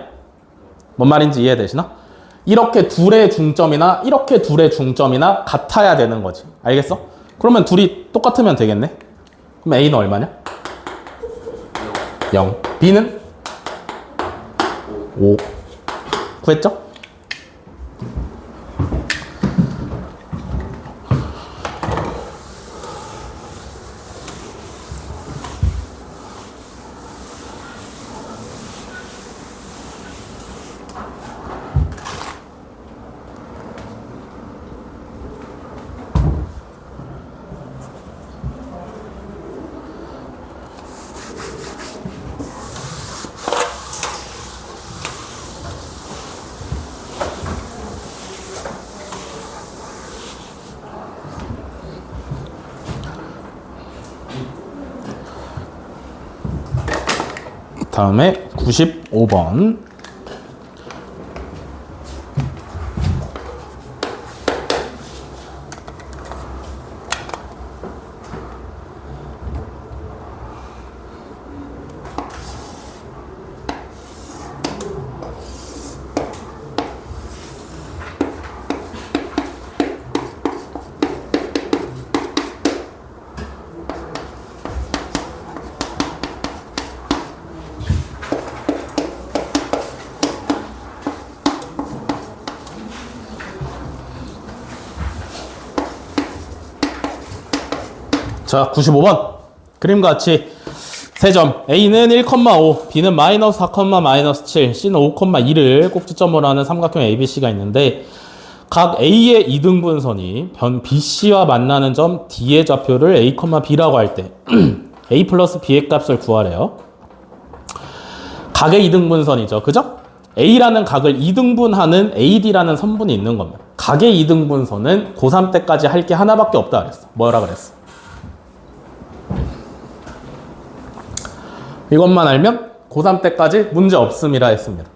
뭔 말인지 이해되시나? 이렇게 둘의 중점이나 이렇게 둘의 중점이나 같아야 되는 거지. 알겠어? 그러면 둘이 똑같으면 되겠네. 그럼 A는 얼마냐? 0. B는? 5. 구했죠? 다음에 95번. 자, 95번. 그림과 같이 3점. A는 1,5, B는 마이너스 4, 마이너스 7, C는 5,2를 꼭지점으로 하는 삼각형 ABC가 있는데 각 A의 이등분선이 변 BC와 만나는 점 D의 좌표를 A, B라고 할 때 A 플러스 B의 값을 구하래요. 각의 이등분선이죠. 그죠? A라는 각을 이등분하는 AD라는 선분이 있는 겁니다. 각의 이등분선은 고3 때까지 할 게 하나밖에 없다 그랬어. 뭐라 그랬어? 이것만 알면 고3 때까지 문제 없음이라 했습니다.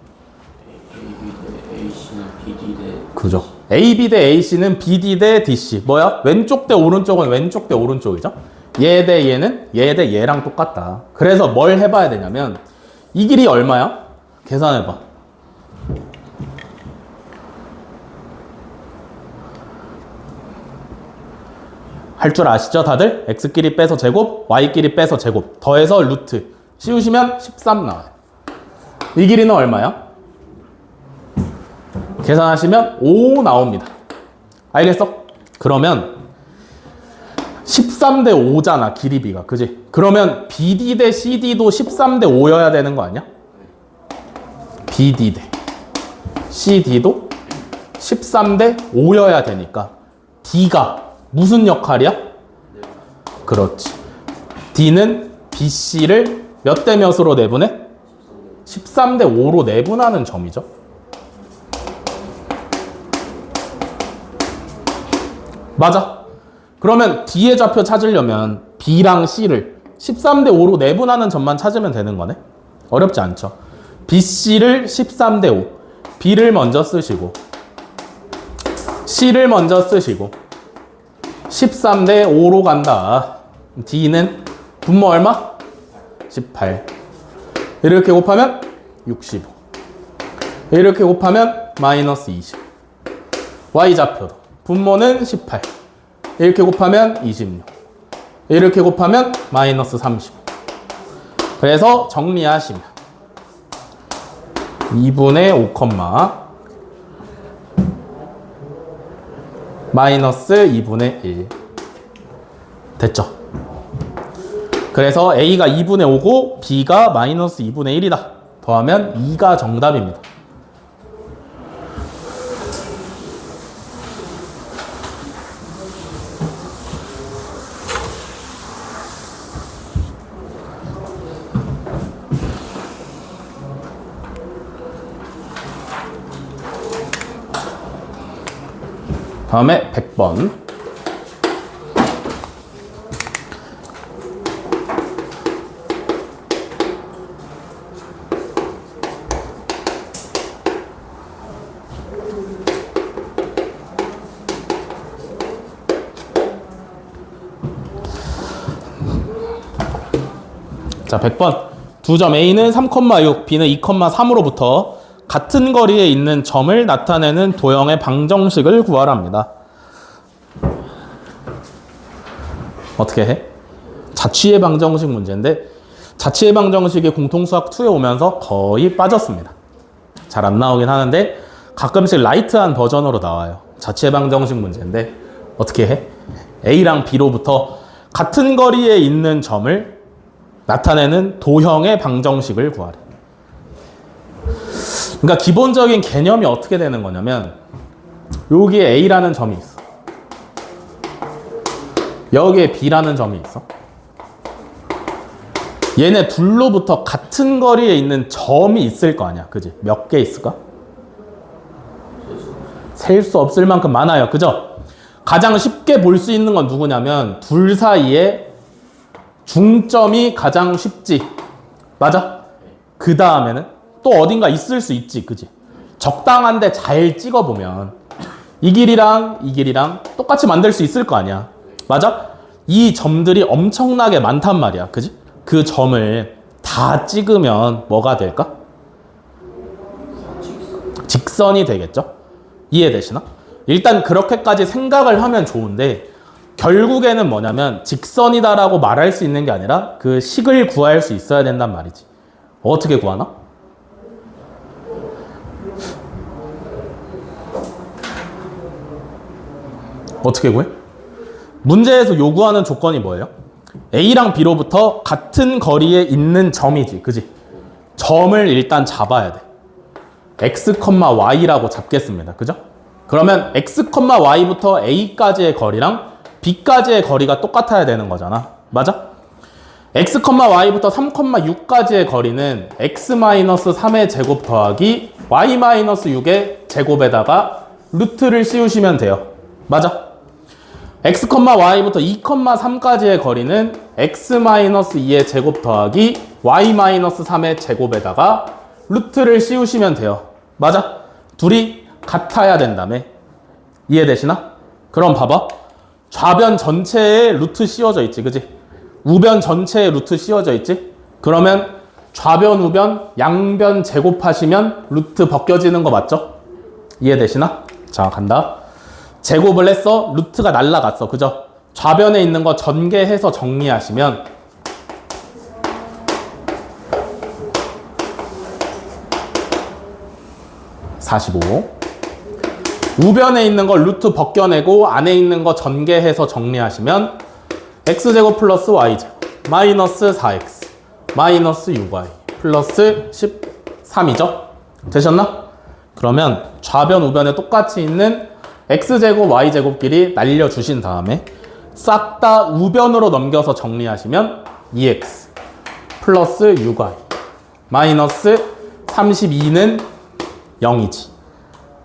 AB 대 AC는 BD 대 그죠? AB 대 AC는 BD 대 DC. 뭐야? 왼쪽 대 오른쪽은 왼쪽 대 오른쪽이죠? 얘 대 얘는 얘 대 얘랑 똑같다. 그래서 뭘 해봐야 되냐면 이 길이 얼마야? 계산해봐. 할 줄 아시죠 다들? X끼리 빼서 제곱, Y끼리 빼서 제곱 더해서 루트 씌우시면 13 나와요. 이 길이는 얼마야? 계산하시면 5 나옵니다. 알겠어? 그러면 13 대 5잖아 길이비가. 그지? 그러면 BD 대 CD도 13 대 5여야 되는 거 아니야? BD 대 CD도 13 대 5여야 되니까 D가 무슨 역할이야? 그렇지. D는 BC를 몇 대 몇으로 내분해? 13 대 5로 내분하는 점이죠. 맞아. 그러면 D의 좌표 찾으려면 B랑 C를 13 대 5로 내분하는 점만 찾으면 되는 거네. 어렵지 않죠. BC를 13 대 5, B를 먼저 쓰시고 C를 먼저 쓰시고 13 대 5로 간다. D는 분모 얼마? 18. 이렇게 곱하면 65. 이렇게 곱하면 마이너스 20. Y좌표도 분모는 18. 이렇게 곱하면 26. 이렇게 곱하면 마이너스 35. 그래서 정리하시면 2분의 5, 마이너스 2분의 1 됐죠? 그래서 A가 2분의 5고 B가 마이너스 2분의 1이다. 더하면 2가 정답입니다. 다음에 100번. 자, 100번. 두 점 A는 3,6, B는 2,3으로부터 같은 거리에 있는 점을 나타내는 도형의 방정식을 구하랍니다. 어떻게 해? 자취의 방정식 문제인데 자취의 방정식이 공통수학 2에 오면서 거의 빠졌습니다. 잘 안 나오긴 하는데 가끔씩 라이트한 버전으로 나와요. 자취의 방정식 문제인데 어떻게 해? A랑 B로부터 같은 거리에 있는 점을 나타내는 도형의 방정식을 구하래. 그러니까 기본적인 개념이 어떻게 되는 거냐면 여기에 A라는 점이 있어. 여기에 B라는 점이 있어. 얘네 둘로부터 같은 거리에 있는 점이 있을 거 아니야. 그지? 몇 개 있을까? 셀 수 없을 만큼 많아요. 그죠? 가장 쉽게 볼 수 있는 건 누구냐면 둘 사이에 중점이 가장 쉽지. 맞아? 그 다음에는 또 어딘가 있을 수 있지. 그지? 적당한데 잘 찍어보면 이 길이랑 똑같이 만들 수 있을 거 아니야. 맞아? 이 점들이 엄청나게 많단 말이야. 그지? 그 점을 다 찍으면 뭐가 될까? 직선이 되겠죠? 이해되시나? 일단 그렇게까지 생각을 하면 좋은데 결국에는 뭐냐면 직선이다라고 말할 수 있는 게 아니라 그 식을 구할 수 있어야 된단 말이지. 어떻게 구하나? 어떻게 구해? 문제에서 요구하는 조건이 뭐예요? A랑 B로부터 같은 거리에 있는 점이지. 그지? 점을 일단 잡아야 돼. x, y라고 잡겠습니다. 그죠? 그러면 x, y부터 a까지의 거리랑 b까지의 거리가 똑같아야 되는 거잖아. 맞아? x, y부터 3, 6까지의 거리는 x-3의 제곱 더하기 y-6의 제곱에다가 루트를 씌우시면 돼요. 맞아? x, y부터 2, 3까지의 거리는 x-2의 제곱 더하기 y-3의 제곱에다가 루트를 씌우시면 돼요. 맞아? 둘이 같아야 된다며. 이해되시나? 그럼 봐봐. 좌변 전체에 루트 씌워져 있지. 그지? 우변 전체에 루트 씌워져 있지? 그러면 좌변, 우변, 양변 제곱하시면 루트 벗겨지는 거 맞죠? 이해되시나? 자, 간다. 제곱을 했어. 루트가 날라갔어. 그죠? 좌변에 있는 거 전개해서 정리하시면 45. 우변에 있는 거 루트 벗겨내고 안에 있는 거 전개해서 정리하시면 x제곱 플러스 y제곱 마이너스 4x 마이너스 6y 플러스 13이죠? 되셨나? 그러면 좌변 우변에 똑같이 있는 x제곱 y제곱끼리 날려주신 다음에 싹 다 우변으로 넘겨서 정리하시면 2x 플러스 6y 마이너스 32는 0이지.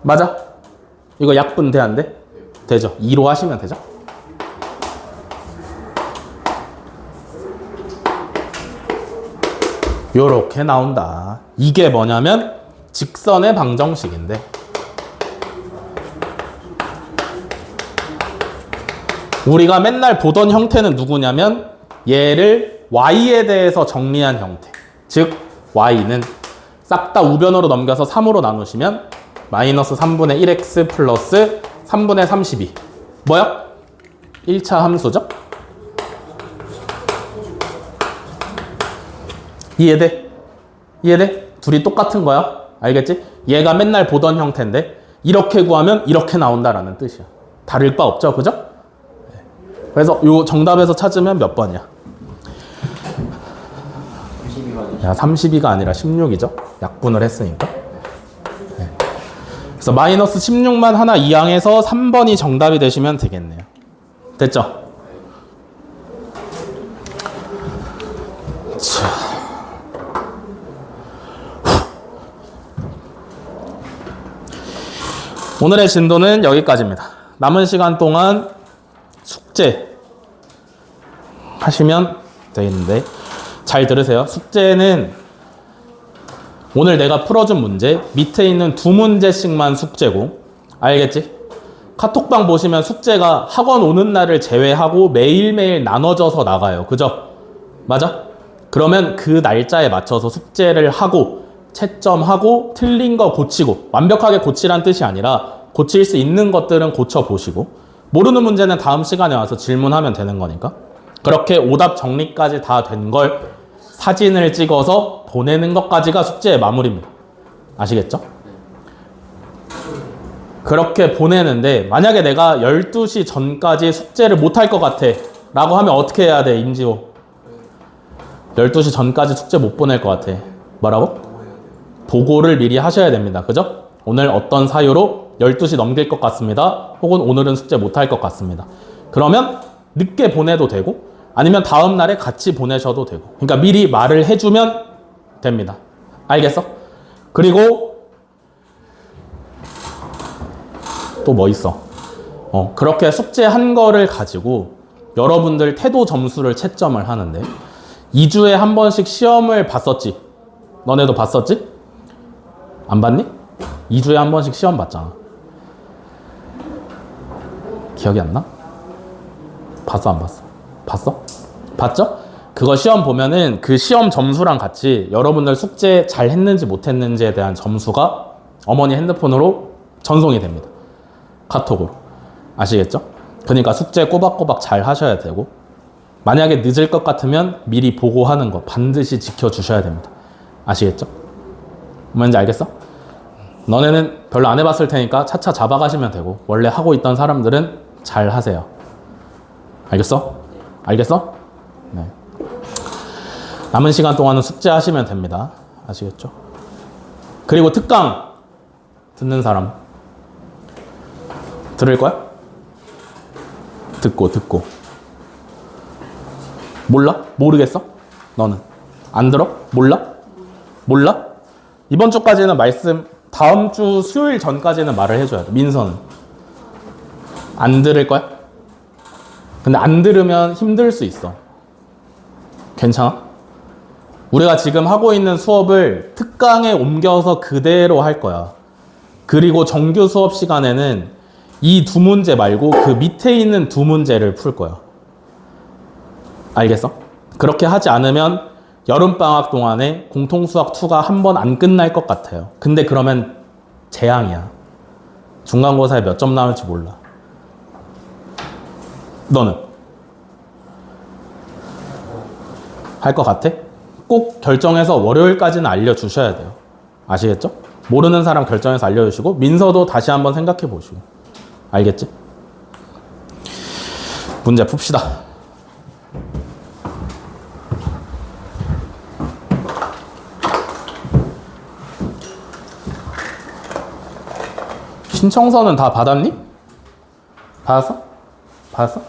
맞아? 이거 약분돼 안 돼? 되죠? 2로 하시면 되죠? 요렇게 나온다. 이게 뭐냐면 직선의 방정식인데 우리가 맨날 보던 형태는 누구냐면 얘를 y에 대해서 정리한 형태. 즉 y는 싹 다 우변으로 넘겨서 3으로 나누시면 마이너스 3분의 1x 플러스 3분의 32. 뭐야? 1차 함수죠? 이해돼? 이해돼? 둘이 똑같은 거야. 알겠지? 얘가 맨날 보던 형태인데 이렇게 구하면 이렇게 나온다라는 뜻이야. 다를 바 없죠? 그죠? 그래서 요 정답에서 찾으면 몇 번이야? 32가 야, 32가 아니라 16이죠? 약분을 했으니까. 네. 그래서 마이너스 16만 하나 이항해서 3번이 정답이 되시면 되겠네요. 됐죠? 자. 오늘의 진도는 여기까지입니다. 남은 시간 동안 숙제 하시면 되겠는데 잘 들으세요. 숙제는 오늘 내가 풀어준 문제 밑에 있는 두 문제씩만 숙제고 알겠지? 카톡방 보시면 숙제가 학원 오는 날을 제외하고 매일매일 나눠져서 나가요. 그죠? 맞아? 그러면 그 날짜에 맞춰서 숙제를 하고 채점하고 틀린 거 고치고 완벽하게 고치란 뜻이 아니라 고칠 수 있는 것들은 고쳐보시고 모르는 문제는 다음 시간에 와서 질문하면 되는 거니까 그렇게 오답 정리까지 다 된 걸 사진을 찍어서 보내는 것까지가 숙제의 마무리입니다. 아시겠죠? 그렇게 보내는데 만약에 내가 12시 전까지 숙제를 못할 것 같아 라고 하면 어떻게 해야 돼? 임지호 12시 전까지 숙제 못 보낼 것 같아. 뭐라고? 보고를 미리 하셔야 됩니다. 그죠? 오늘 어떤 사유로 12시 넘길 것 같습니다. 혹은 오늘은 숙제 못할 것 같습니다. 그러면 늦게 보내도 되고 아니면 다음 날에 같이 보내셔도 되고 그러니까 미리 말을 해주면 됩니다. 알겠어? 그리고 또 뭐 있어? 그렇게 숙제한 거를 가지고 여러분들 태도 점수를 채점을 하는데 2주에 한 번씩 시험을 봤었지? 너네도 봤었지? 안 봤니? 2주에 한 번씩 시험 봤잖아. 기억이 안 나? 봤어, 안 봤어? 봤어? 봤죠? 그거 시험 보면은 그 시험 점수랑 같이 여러분들 숙제 잘 했는지 못 했는지에 대한 점수가 어머니 핸드폰으로 전송이 됩니다. 카톡으로. 아시겠죠? 그러니까 숙제 꼬박꼬박 잘 하셔야 되고 만약에 늦을 것 같으면 미리 보고하는 거 반드시 지켜주셔야 됩니다. 아시겠죠? 뭔지 알겠어? 너네는 별로 안 해봤을 테니까 차차 잡아가시면 되고 원래 하고 있던 사람들은 잘 하세요. 알겠어? 알겠어? 네. 남은 시간 동안은 숙제하시면 됩니다. 아시겠죠? 그리고 특강 듣는 사람 들을 거야? 듣고 몰라? 모르겠어? 너는 안 들어? 몰라? 이번 주까지는 말씀, 다음 주 수요일 전까지는 말을 해줘야 돼. 민서는 안 들을 거야? 근데 안 들으면 힘들 수 있어. 괜찮아? 우리가 지금 하고 있는 수업을 특강에 옮겨서 그대로 할 거야. 그리고 정규 수업 시간에는 이 두 문제 말고 그 밑에 있는 두 문제를 풀 거야. 알겠어? 그렇게 하지 않으면 여름방학 동안에 공통수학 2가 한 번 안 끝날 것 같아요. 근데 그러면 재앙이야. 중간고사에 몇 점 나올지 몰라. 너는? 할 것 같아? 꼭 결정해서 월요일까지는 알려주셔야 돼요. 아시겠죠? 모르는 사람 결정해서 알려주시고 민서도 다시 한번 생각해 보시고. 알겠지? 문제 풉시다. 신청서는 다 받았니? 받았어? 받았어?